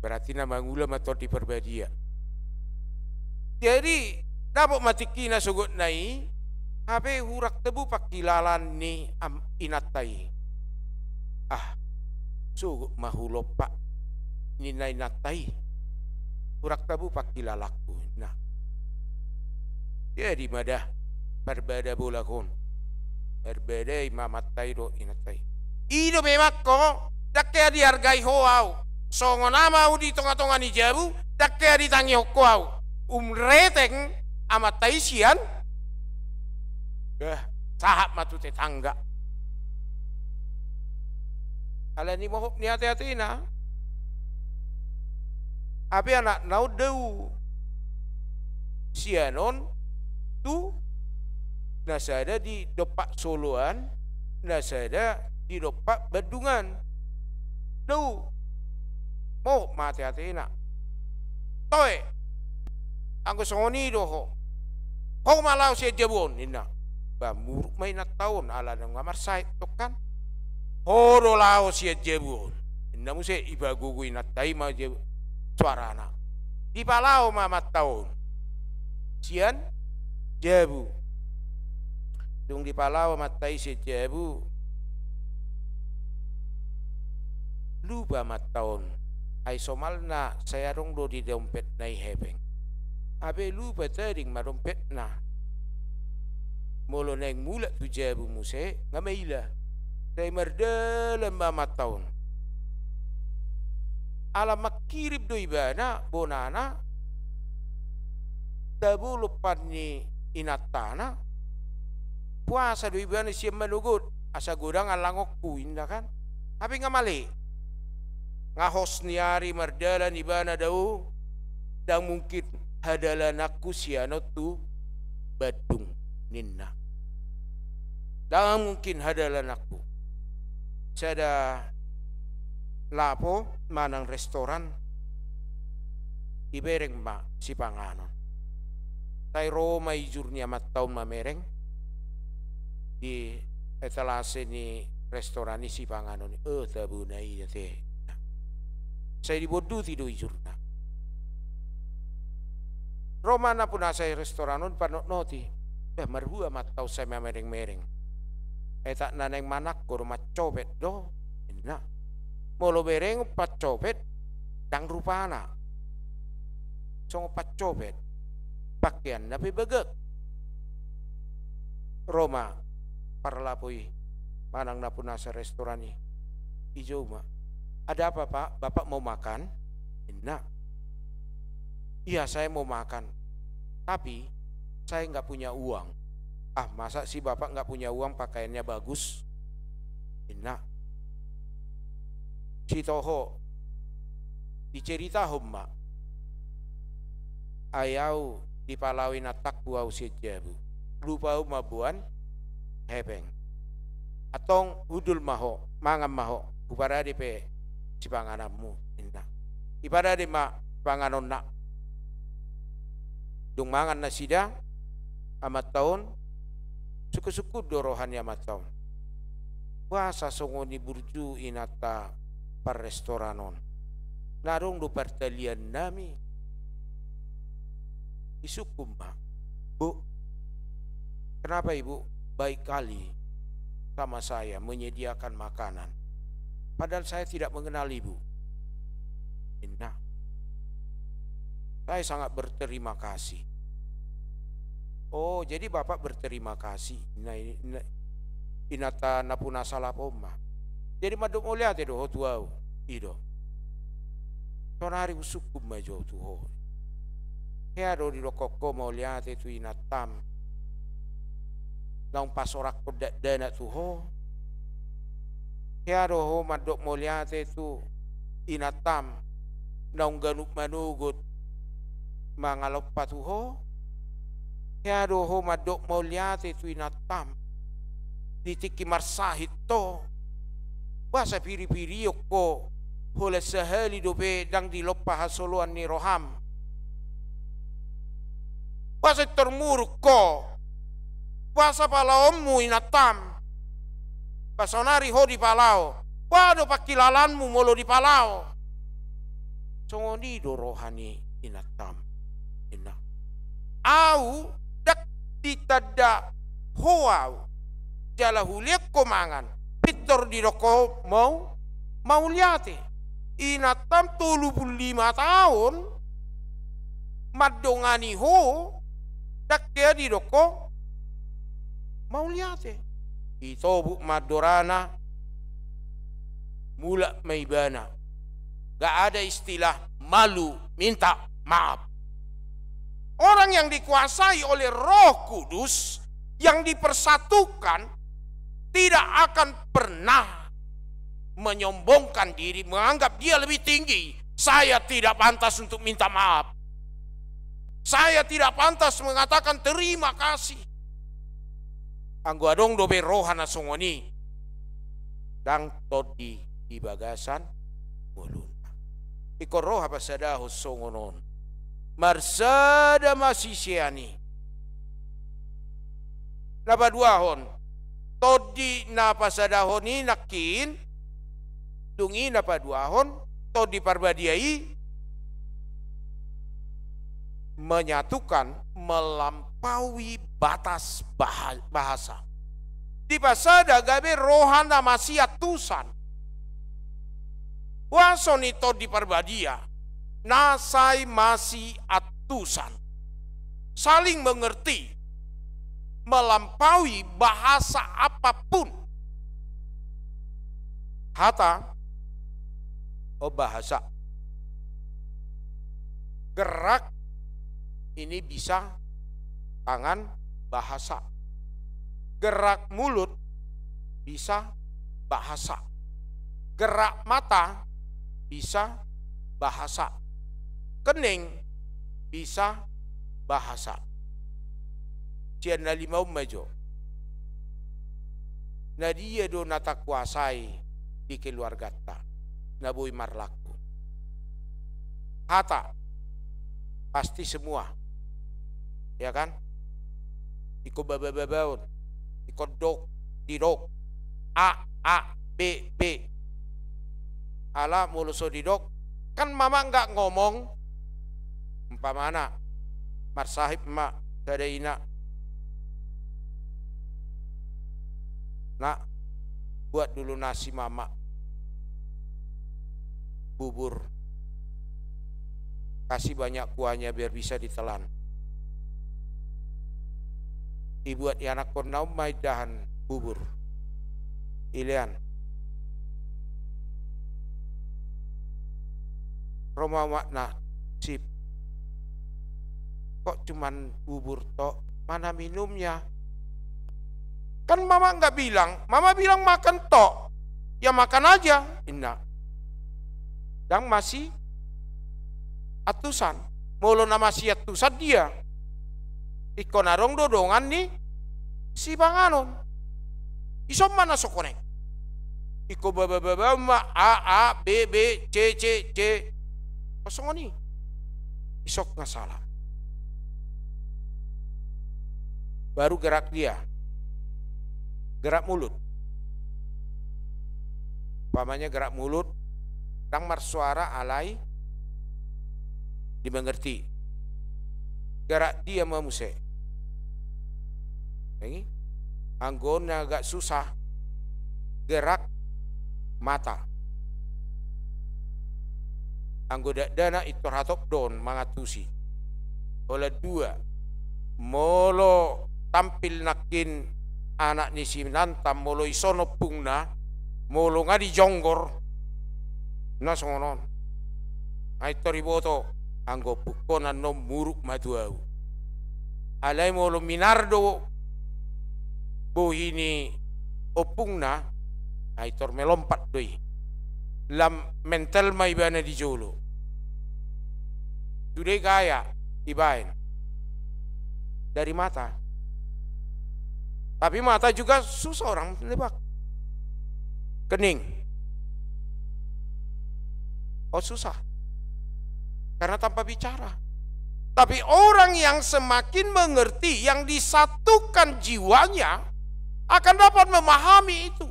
Berarti nama ngula mator di perbadia. Jadi dapat matiki na sugot nai. Habe hurak tebu pakilalan ni inatai. Ah, sugot mahulopak ni nai natai. Hurak tebu pakilalaku. Nah, jadi madah perbeda bolakon. Berbeda imamat tairo inatai. Ido memakko dakke dihargai hoau. Songo nama di tengah-tengah ni jabu dakke ditangi hoau. Reteng amat taisian. Sahab matu tetangga. Kalian ni mohok ni hati-hati na. Abi anak nau deu. Sianon tu nasada di dopak Soloan, nasada di dopak Badungan. Deu. Mohok mati hati na. Toe. Anggo songoni doho. Kau malau si jabon ina. Bamuruk main tahun ala nang ngamar sait tokan. Horo lao si jabon. Ina muse iba gugu ina taima je suarana. Di palau mamat tahun. Sian jabu. Dung di palau matai si jabu. Lupa mat tahun. Ai somalna saya dong do di dompet nai hebeng. Abe lupa tering ma dompet na. Molo neng mula tu jabu muse ngamaila. Saya merdalam mat tahun. Ala makirib do ibana bonana. Tabu lupan ni inatana. Puasa do ibana siya manugot. Asa godang alangokku indah kan. Tapi ngamali. Ngahos niari merdalan ibana daw. Dan mungkin hadalan aku siano tu Badung ninna. Dan mungkin hadalan aku. Sada lapo manang restoran ibereng ma si panganon. Tai Roma ijurnya matau mamereng di etalase ni restoran ni si panganon. Tabunai te. Saya dibodoh tido ijurna. Roma na pun saya restoranon panot noti. Marhua matau saya mamereng-mereng. Tak naneng manak ko rumah copet do. Nah. Molo bereng pat copet dang rupana. Song pat copet pakaian napi begek. Roma parlapoi manang na punasa restoran ni ijo ma. Ada apa Pak? Bapak mau makan? Nah. Iya saya mau makan. Tapi saya nggak punya uang. Masa si Bapak nggak punya uang pakaiannya bagus? Nah. Si toho dicerita homma ayau dipalawin atak buau si jabu lupa mabuan hebeng atong udul maho mangam maho upara dipe si panganamu inna ipada di ma panganon nak dung mangan na sida amat tahun suku-suku dorohannya amat tahun puasa songoni burju inata par restoranon narong do partalian nami isukum ma Bu kenapa Ibu baik kali sama saya menyediakan makanan padahal saya tidak mengenal Ibu. Nah, saya sangat berterima kasih. Oh jadi Bapak berterima kasih. Nah ini inata napuna salah poma. Jadi maduk mulia te do tuau ido. Sonari usukum majo tuho. Kaya do di lokoko mulia te tu inatam. Naung pasorak kodak dana tuho. Kaya do ho maduk mulia te tu inatam. Naung ganuk manugut mangalop patuho. Kaya do ho maduk mulia te tu inatam. Ditiki marsahit to. Wasa piri-piri ko hole sahali dobe dang di lopa hasoluan ni roham. Wasa termuruk ko. Wasa palaommu inatam. Pasonari ho di palau. Wado pakilalanmu molo di palau. Songoni do rohani inatam. Ina. Au dak ditada hoau. Jala huliak ko mangan. Pitor di roko mau liate inatam 35 tahun madongani ho dakya di roko mau liate ito bu madorana mula maibana. Gak ada istilah malu minta maaf. Orang yang dikuasai oleh Roh Kudus, yang dipersatukan, tidak akan pernah menyombongkan diri, menganggap dia lebih tinggi. Saya tidak pantas untuk minta maaf. Saya tidak pantas mengatakan terima kasih. Anggo adong dobe rohana songoni dang todi di bagasan mulun. Iko roha pasadaho songonon. Marsada masisiani. Napaduahon. Todi napasadahoni nakin. Dungi napaduahon. Todi parbadiai. Menyatukan melampaui batas bahasa. Di pasada gabe rohana masih atusan. Wasoni todi parbadia. Nasai masih atusan. Saling mengerti. Melampaui bahasa apapun. Hata. Oh bahasa. Gerak. Ini bisa tangan bahasa. Gerak mulut bisa bahasa. Gerak mata bisa bahasa. Kening bisa bahasa. Cian na limau majo. Na dia do nata kuasai di keluarga ta. Na boy marlaku. Hata pasti semua. Ya kan? Iko babababaon. Iko dok, didok. A, B, B. Ala muluso didok. Kan mama enggak ngomong. Umpamana marsahib mak sadaina. Nak, buat dulu nasi mama. Bubur. Kasih banyak kuahnya biar bisa ditelan. Dibuat anak kornaum maidahan bubur. Ilian. Roma makna sip. Kok cuman bubur tok? Mana minumnya? Kan mama enggak bilang. Mama bilang makan tok. Ya makan aja. Inna. Dan masih atusan. Molo nama si atusan dia. Iko narong dodongan nih. Si panganon. Isom mana sokonek. Iko baba ma A, B, B, C, C, C. Kosong ini. Isok nggak salah. Baru gerak dia. Gerak mulut. Pamanya gerak mulut. Dang marsuara alai. Dimengerti. Gerak dia memuse. Ini. Anggona agak susah. Gerak mata. Anggoda dana itu hatop don mangatusi. Oleh dua. Molo tampil nakin anak ni si nantam molo isono pungna. Molo ngadi jonggor. Nasongonon. Aito riboto. Anggo pukonan no muruk maduau. Alay molo minardo. Bohini opungna. Aitor melompat doi. Lam mental maibana di jolo. Sudah kaya ibain. Dari mata. Tapi mata juga susah orang menebak. Kening. Oh susah. Karena tanpa bicara. Tapi orang yang semakin mengerti, yang disatukan jiwanya, akan dapat memahami itu.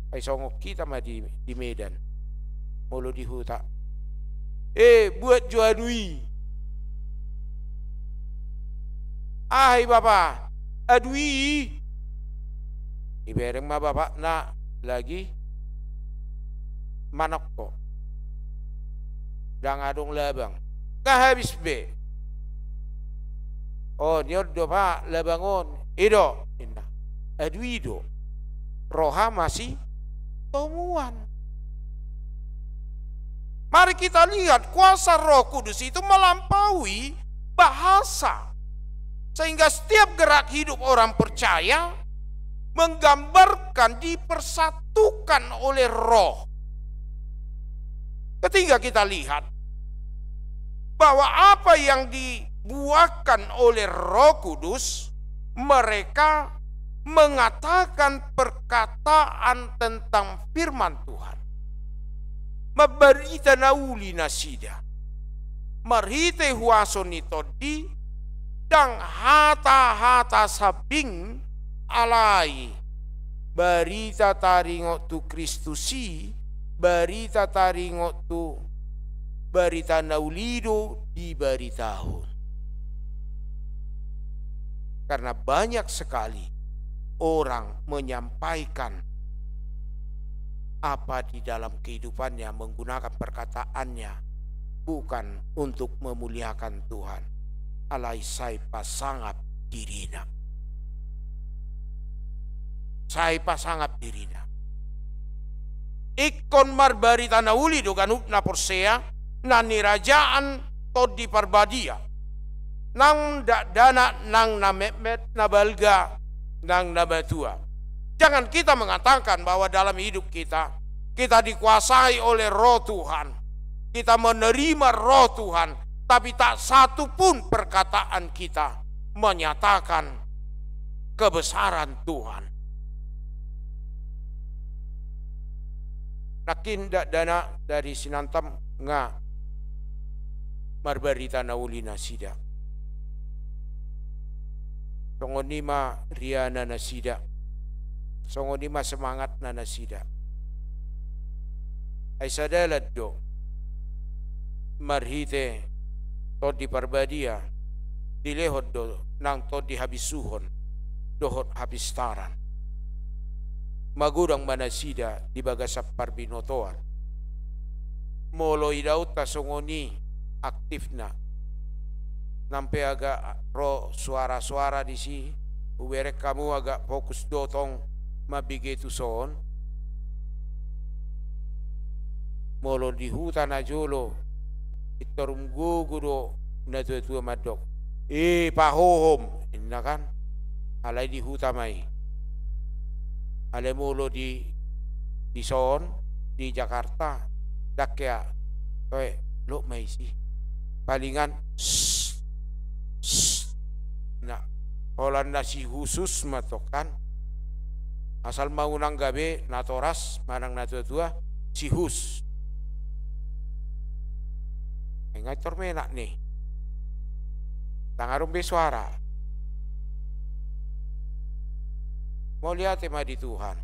Ay songok kita mah di Medan. Mulu di huta. Buat juadui. Ay bapak, adui. Ibereng mah bapak na lagi manok ko. Dang adong labang. Kahabis be. Oh, niyo do pa labangon. Ido. Adui do. roha masih tomuan. Mari kita lihat kuasa Roh Kudus itu melampaui bahasa. Sehingga setiap gerak hidup orang percaya menggambarkan dipersatukan oleh Roh. Ketika kita lihat bahwa apa yang dibuahkan oleh Roh Kudus, mereka mengatakan perkataan tentang firman Tuhan. Mabarita nauli nasida, marhite huason itodi, dang hata sabing alai, barita taringo tu Kristusi, barita taringo tu barita naulido di baritahun. Karena banyak sekali orang menyampaikan apa di dalam kehidupannya, menggunakan perkataannya bukan untuk memuliakan Tuhan. Alai saipa sangat dirina. Saipa sangat dirina. Ikon marbarita nauli do ganuk na porsea na nirajaan to di parbadia. Nang dana nang na mepmet na balga nang na batua. Jangan kita mengatakan bahwa dalam hidup kita dikuasai oleh Roh Tuhan. Kita menerima Roh Tuhan, tapi tak satu pun perkataan kita menyatakan kebesaran Tuhan. Nakinda dana dari sinantam nga marbarita nauli nasida. Songonima riana nasida. Songonima semangat na nasida. Ay sadalat do marhite to di parbadia dilehod do nang to di habisuhon dohot habistaran. Magurang manasida di bagasap parbinotoan. Molo idaw ta songoni aktif na. Nampe aga ro suara-suara di si uwerek kamu agak fokus dotong mabigay tu soon. Molo di hutan ajolo itorum guguro na tuwa madok. Pahohom inna kan alay di hutamay. Alay molo di soon di Jakarta dakya lo may si palingan na holan na si husus matokan. Asal maunang gabi natoras manang natua si hus. Ngay tormena nih. Tangarum be suara. Mau lihat tema di Tuhan.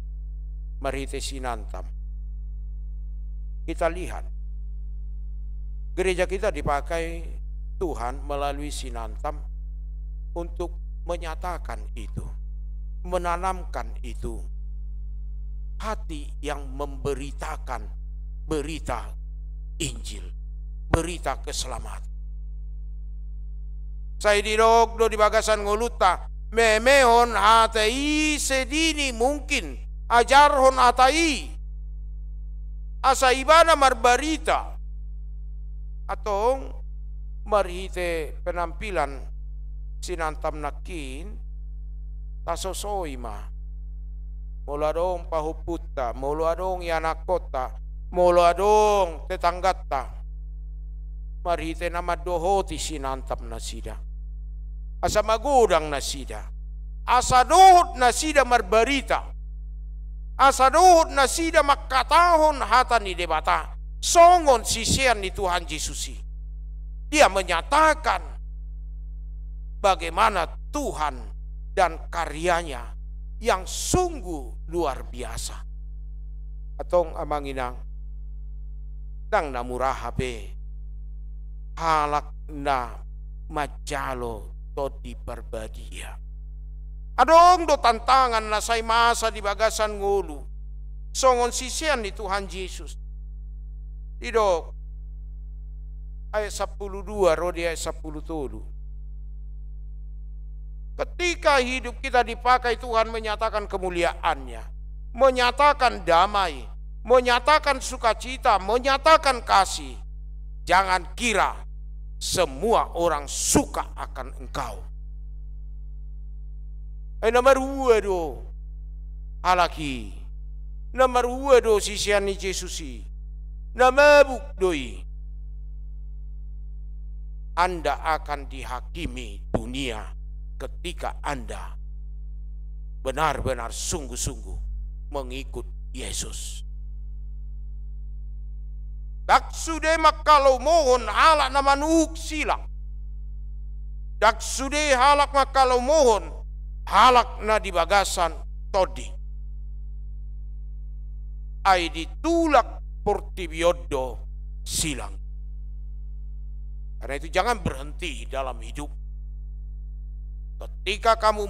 Marite sinantam. Kita lihat. Gereja kita dipakai Tuhan melalui sinantam untuk menyatakan itu. Menanamkan itu, hati yang memberitakan berita Injil, berita keselamatan. Saya dirog do di bagasan ngoluta, memehon hatai sedini mungkin ajarhon hatai asa ibana marbarita atau marhite penampilan sinantam nakin tasosoi ma molo adong pahuputta molo adong yanakota molo adong tetanggata marhite nama dohoti sinantap nasida asa magudang nasida asa dohot nasida marbarita asa dohot nasida makatahon hata ni debata songon sisian ni Tuhan Yesus. Dia menyatakan bagaimana Tuhan dan karyanya yang sungguh luar biasa. Atong amanginang tang namurahabe halak na majalo to di perbadia. Adong do tantangan na say masa di bagasan ngulu songon sisian ni Tuhan Yesus. Didok ayat 12 rodi ayat 10. Ketika hidup kita dipakai Tuhan menyatakan kemuliaannya, menyatakan damai, menyatakan sukacita, menyatakan kasih. Jangan kira semua orang suka akan engkau. Nomor 2 do alaki. Nomor 2 do sisiani Yesusi. Namabuk doi. Anda akan dihakimi dunia ketika Anda benar-benar sungguh-sungguh mengikut Yesus. Dak sude makalau mohon halak na manuk sila. Dak sude halak makalau mohon halak na di bagasan todi. Ai ditulak portibiodo silang. Karena itu jangan berhenti dalam hidup. Ketika kamu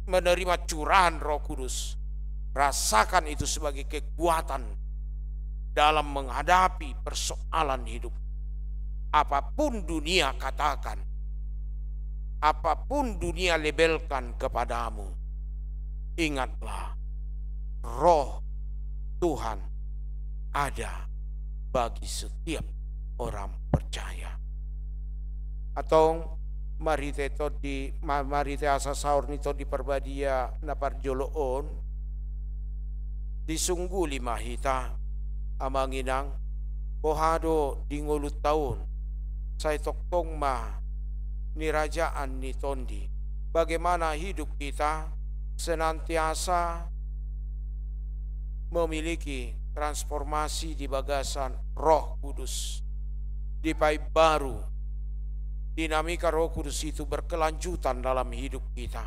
menerima curahan Roh Kudus, rasakan itu sebagai kekuatan dalam menghadapi persoalan hidup. Apapun dunia katakan, apapun dunia labelkan kepadamu, ingatlah Roh Tuhan ada bagi setiap orang percaya. Atau marite asa saur nito di perbadia na parjoloon disungguli mahita amanginang pohado di ngulut taon sa itoktong ma nirajaan ni tondi. Bagaimana hidup kita senantiasa memiliki transformasi di bagasan Roh Kudus, di pai baru. Dinamika Roh Kudus itu berkelanjutan dalam hidup kita.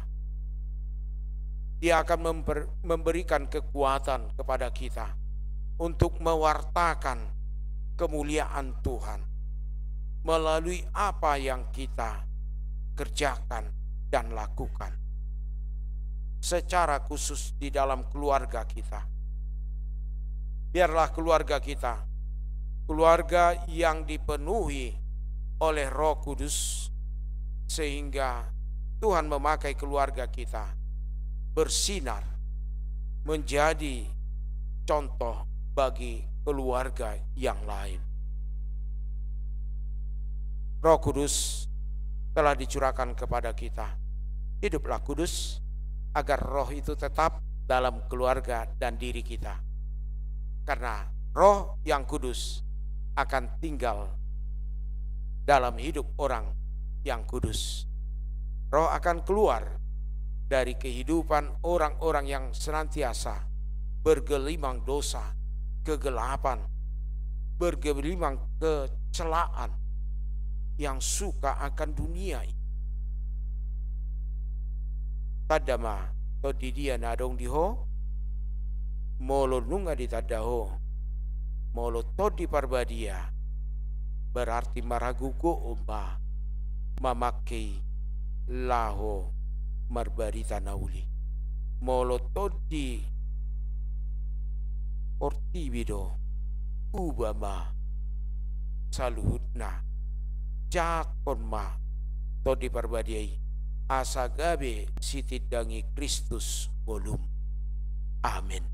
Dia akan memberikan kekuatan kepada kita untuk mewartakan kemuliaan Tuhan melalui apa yang kita kerjakan dan lakukan. Secara khusus di dalam keluarga kita. Biarlah keluarga kita, keluarga yang dipenuhi oleh Roh Kudus, sehingga Tuhan memakai keluarga kita bersinar menjadi contoh bagi keluarga yang lain. Roh Kudus telah dicurahkan kepada kita. Hiduplah kudus agar roh itu tetap dalam keluarga dan diri kita. Karena roh yang kudus akan tinggal dalam hidup orang yang kudus. Roh akan keluar dari kehidupan orang-orang yang senantiasa bergelimang dosa, kegelapan, bergelimang kecelaan, yang suka akan dunia. Tadama to di dia nadong diho molo nunga di tadaho molo to di parbadia berarti maragugo umba mamakai laho marbarita nauli molo to di ortibido ubama saluhutna jakon ma to di parbadiai asagabe sitidangi Kristus volum. Amin.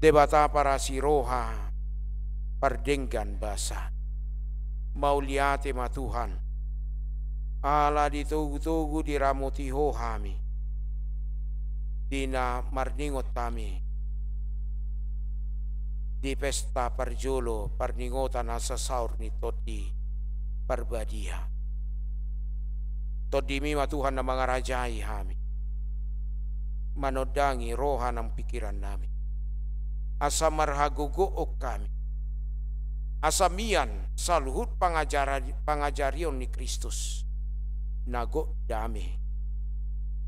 Debata para siroha pardenggan basa mauliate ma Tuhan ala ditugu-tugu diramuti hohami dina marningot kami di pesta parjolo parningotan asa saur ni todi parbadia todi mima Tuhan na mga rajai hami manodangi roha ng pikiran namin asa marhagugook kami asamian sa luhut pangajarion ni Kristus nago dami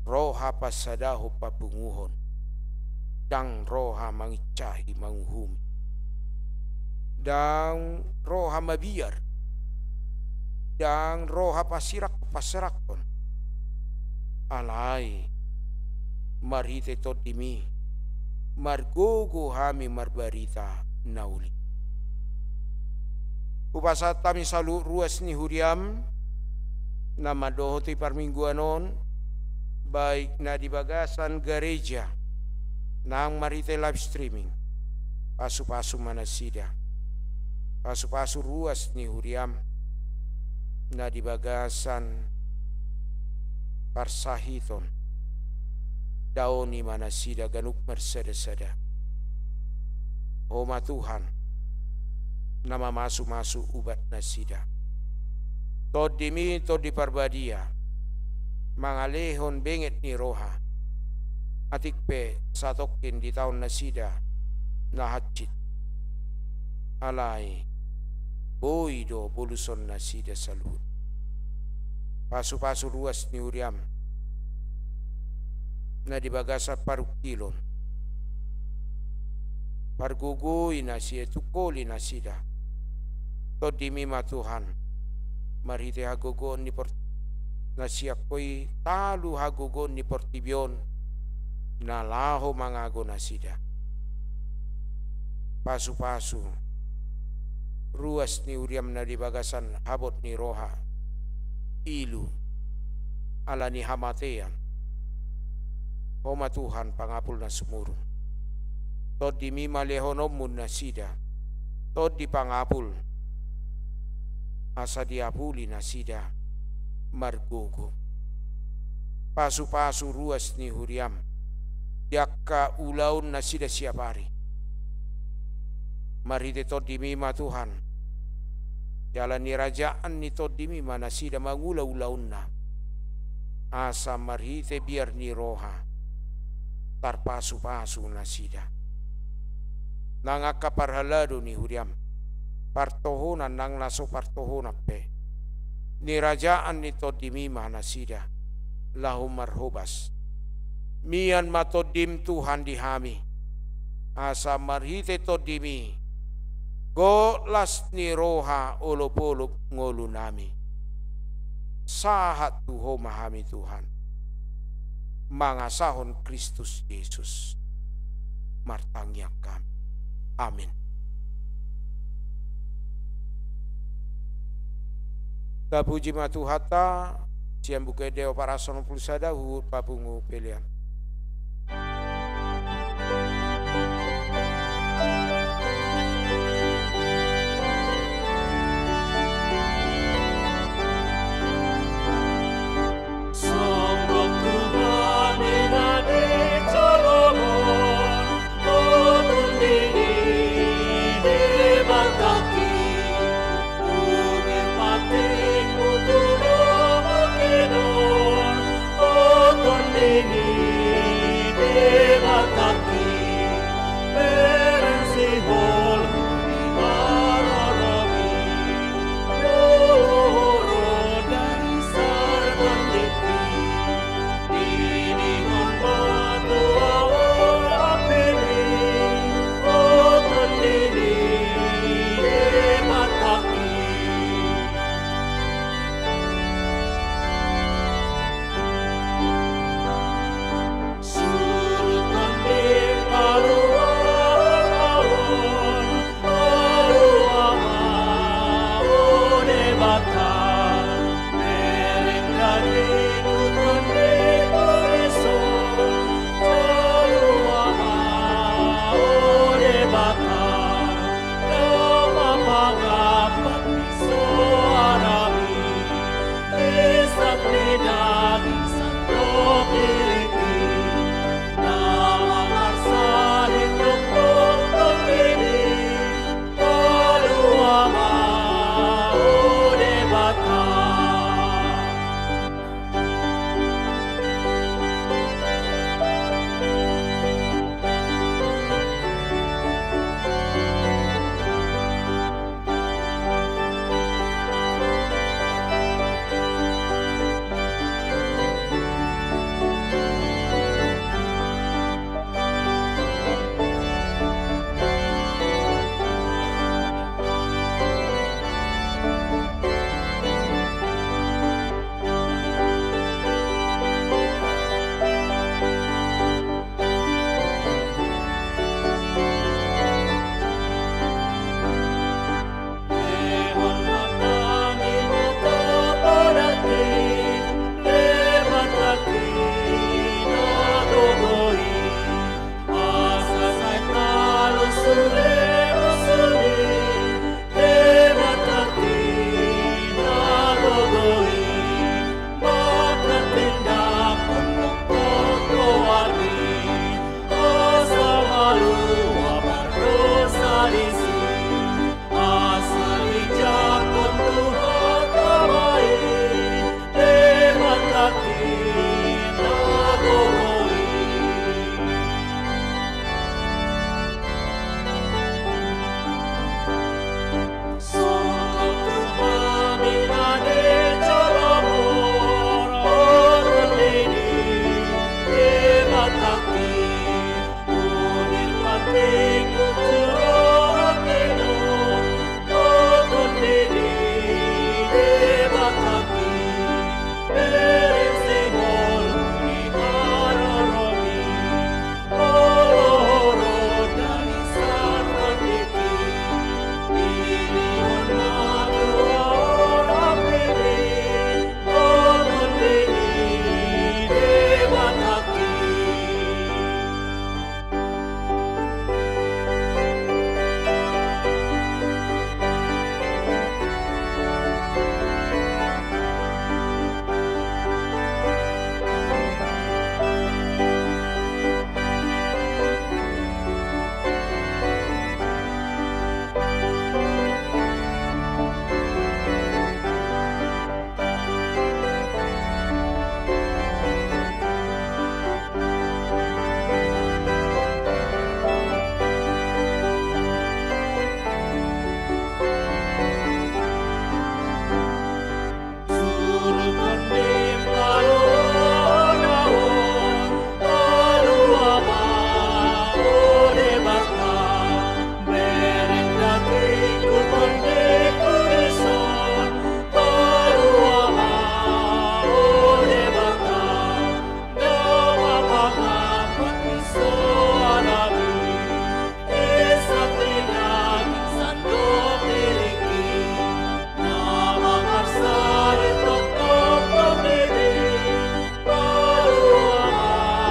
roha pasadaho papunguhon dang roha mangicahi manguhumi dang roha mabiyar dang roha pasirakon alay marhite todimi margogo hami marbarita nauli upasat kami salu ruas ni huriam na madohoti parmingguanon baik na di bagasan gereja nang marite live streaming pasu-pasu manasida pasu-pasu ruas ni huriam na di bagasan parsahiton daoni manasida ganuk merseda-seda. Homa Tuhan nama masu-masu ubat nasida todimi todi parbadia mangalehon benget ni roha atikpe satokin di tahun nasida na hajit alai boido boluson nasida salut pasu-pasu ruas ni uriam na di bagasa parukilon pargugui nasi tukoli nasida todimi ma Tuhan marite hagogon ni nasiakoi talu hagogon ni portibion na laho mangago nasida pasu-pasu ruas ni uriam na di bagasan habot ni roha ilu ala ni hamatean. Homa Tuhan pangapul na sumurung tod di mima lehonomun nasida tod di pangapul asa diapuli nasida margogo pasu-pasu ruas ni huriam yakka ulaun nasida siapari marite tod di mima Tuhan jalan ni rajaan ni tod di mima nasida mangula-ulaunna asa marite biar ni roha tar pasu-pasu nasida nangaka parhalado ni huriam partohonan nang naso partohona pe ni rajaan ni todimima nasida lahum marhobas mian matodim Tuhan dihami asa marhite todimi go las ni roha olopolop ngolu nami sahat tuho mahami Tuhan mangasahon Kristus Yesus martangyak kami. Amin. Tapuji matuhata siam buke deo parasono pulsada hu papungu pelian.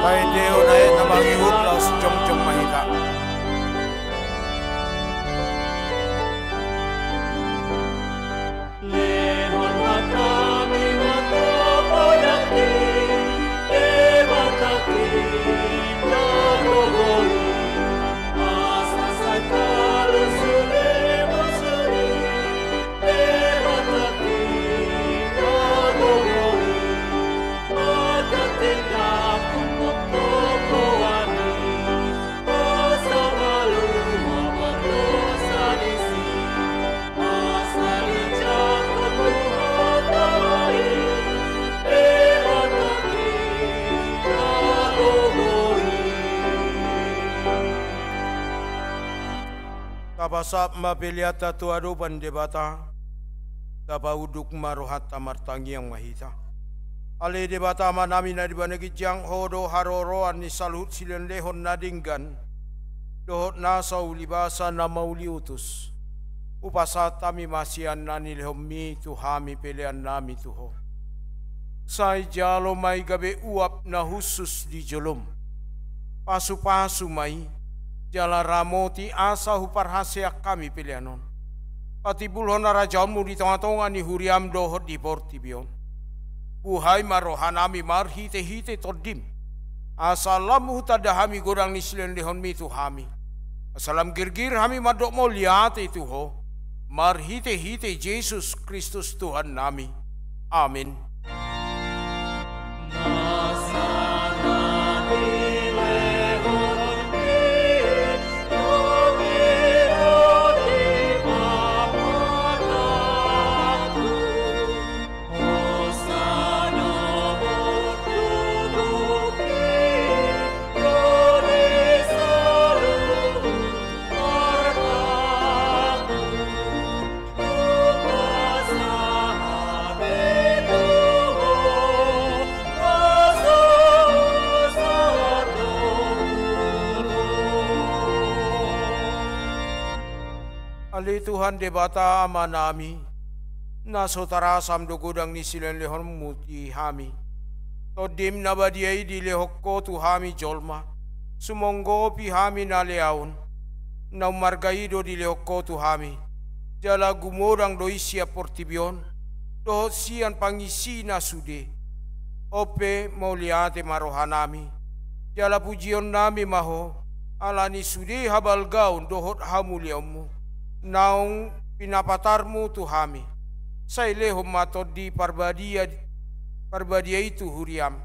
Pai deo naik nabangi hut laus jong mahita. Kapasap mapiliata tuado pandebata, kapauduk marohat tamartangi yang mahita. Ale debata manami na dibanagi jang hodo haroroan ni salut silen lehon nadinggan, dohot nasa ulibasa na mauli utus. Upasat tami masian nani lehommi tuhami pelean nami tuho. Sai jalo mai gabe uap na husus di jolom. Pasu-pasu mai, jala ramoti asa huparhasea kami pilihanon. Pati bulhon rajamu di tengah-tengah ni huriam dohot di portibion. Buhai marohanami marhite-hite todim. Asalamu tadahami godang ni silen lehon mitu hami. Asalam girgir hami madok mo liate tuho. Marhite-hite Yesus Kristus Tuhan nami. Amin. Ali Tuhan debata ama nami, na sotara samdo godang ni silen lehon muti hami. Todim nabadiai di lehokko tu hami jolma, sumonggo pi hami na leaun, na umargaido di lehokko tu hami. Jala gumorang doi siap portibion, dohot sian pangisi na sude. Ope mau liate marohanami, jala pujion nami maho, alani sude habal gaun dohot hamuliamu. Naung pinapatarmu tuhami. Sai lehom matod di parbadia itu huriam.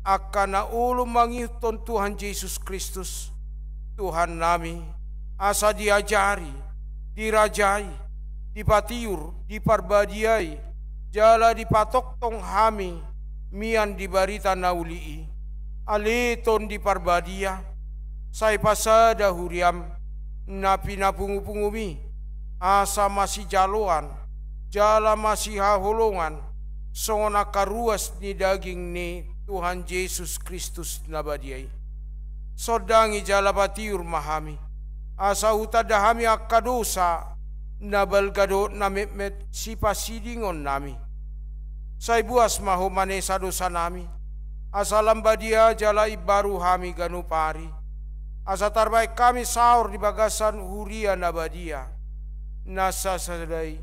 Akana ulum mangiton Tuhan Yesus Kristus. Tuhan nami. Asa diajari, dirajai, dipatiur, diparbadiai. Jala dipatok tong hami. Mian dibarita naulii. Aleton diparbadia. Sai pasada huriam. Na pinapungu-pungumi. Asa masih jaluan, jala masih haholongan, sona karuas ni daging ni Tuhan Yesus Kristus nabadiai. Sodangi jala batiur mahami, asa utadahami akadosa, nabalgado na met sipasidingon nami. Sai buas maho manesa dosa nami, asa lambadia jala ibaru hami ganupari, asa tarbaik kami sahur di bagasan huria nabadia. Nasa sadai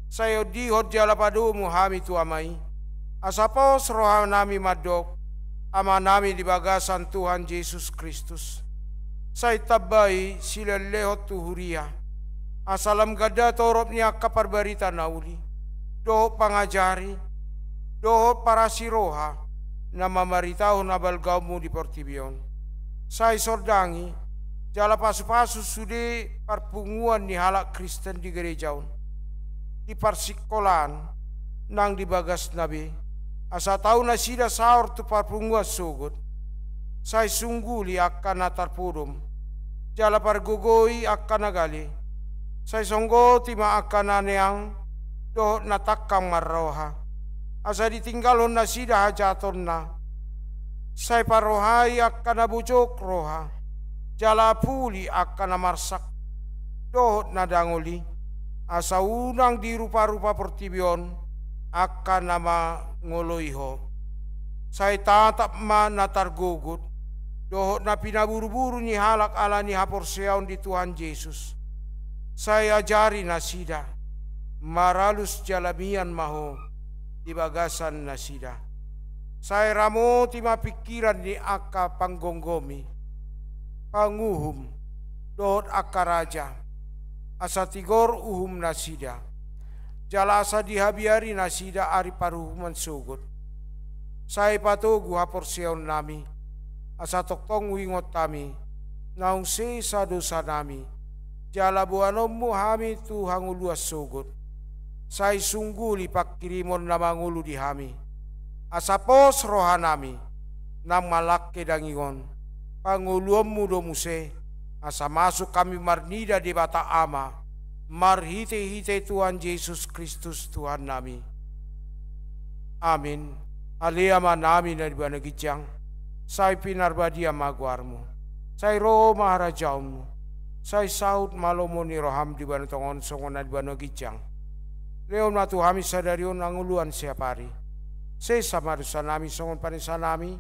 sayo dihot jala padumu hami tu amai asapos roha nami madok ama nami di bagasan Tuhan Yesus Kristus say tabay sila lehot tu huria asalam gada torop niya kaparbarita nauli doho pangajari doho para siroha na mamaritaho na balgamu di portibion say sordangi jala pasu-pasu sude parpunguan ni halak Kristen di gerejaun. Di parsikolan nang di bagas nabi. Asa tahu na sida sahur tu parpunguan sugut. Say sungguli akan natarpudum. Jala pargugoi akan nagali. Say songgoti ma akan naneang dohot natakang marroha. Asa ditinggalon na sida hajaton na. Say parohai akan nabucok roha. Jala puli akan namarsak dohot nadangoli asa unang di rupa-rupa portibion akan nama ngoloiho Saya tatap mana targogot. Dohot na pinaburu-buru ni halak ala ni haporseon di Tuhan Yesus. Saya ajari nasida. Maralus jalamian maho di bagasan nasida. Saya ramoti mapikiran ni aka panggonggomi. Panguhum. Dohot aka raja. Asa tigor uhum nasida. Jala asa dihabiari nasida ari paruhuman sugut. Saya patugu haporseon nami. Asa toktong wingot kami, naung sisa dosa nami, jala buanommu hami tu hanguluas sugut. Sai sungguh lipak kirimon na mangulu di hami. Asa pos rohanami, nang malak kedangingon, panguluammu domuse, asa masuk kami marnida di bata ama, marhite-hite Tuhan Yesus Kristus Tuhan nami. Amin. Aliama nami na di banagijang. Sai pinarbadia maguarmu, sai roh maharajaummu, sai saut malomoni roham di banu tongon songona di banu gijang. Leon matu hami sadarion anguluan siapari. Se samarusa nami songon panisanami,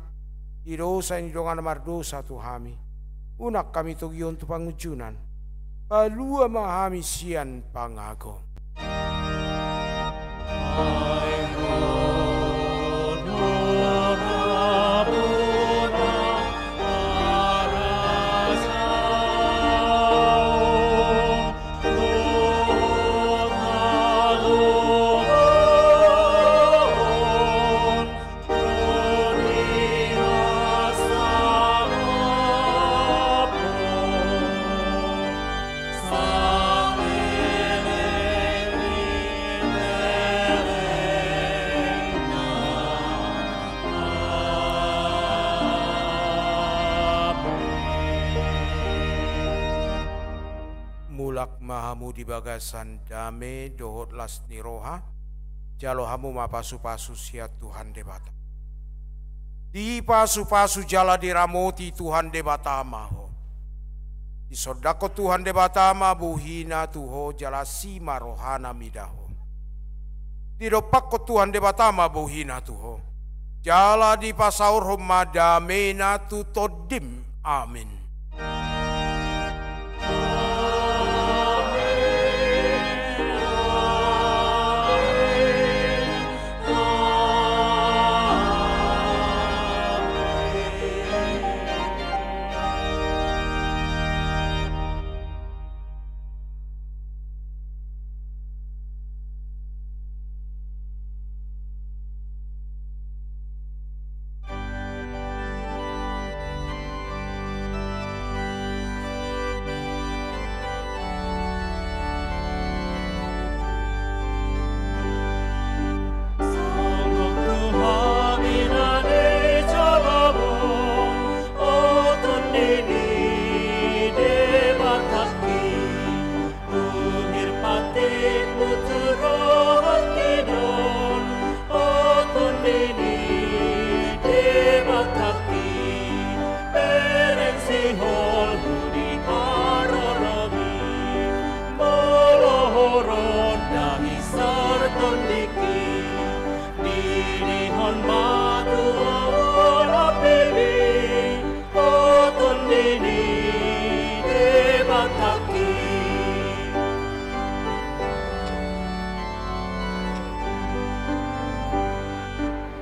idosa ini dongan mardosa tu hami. Unak kami tugion tu pangujunan, palua mahami sian pangago. Mahamu di bagasan dame dohot las niroha jalo hamu mapasu-pasu siat Tuhan debata di pasu-pasu jala diramoti Tuhan debata maho di sodako Tuhan debata ma buhina tuho jala sima rohana midaho di dopako Tuhan debata ma buhina tuho jala di pasaur madamena tu todim. Amin.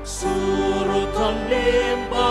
Surutan limba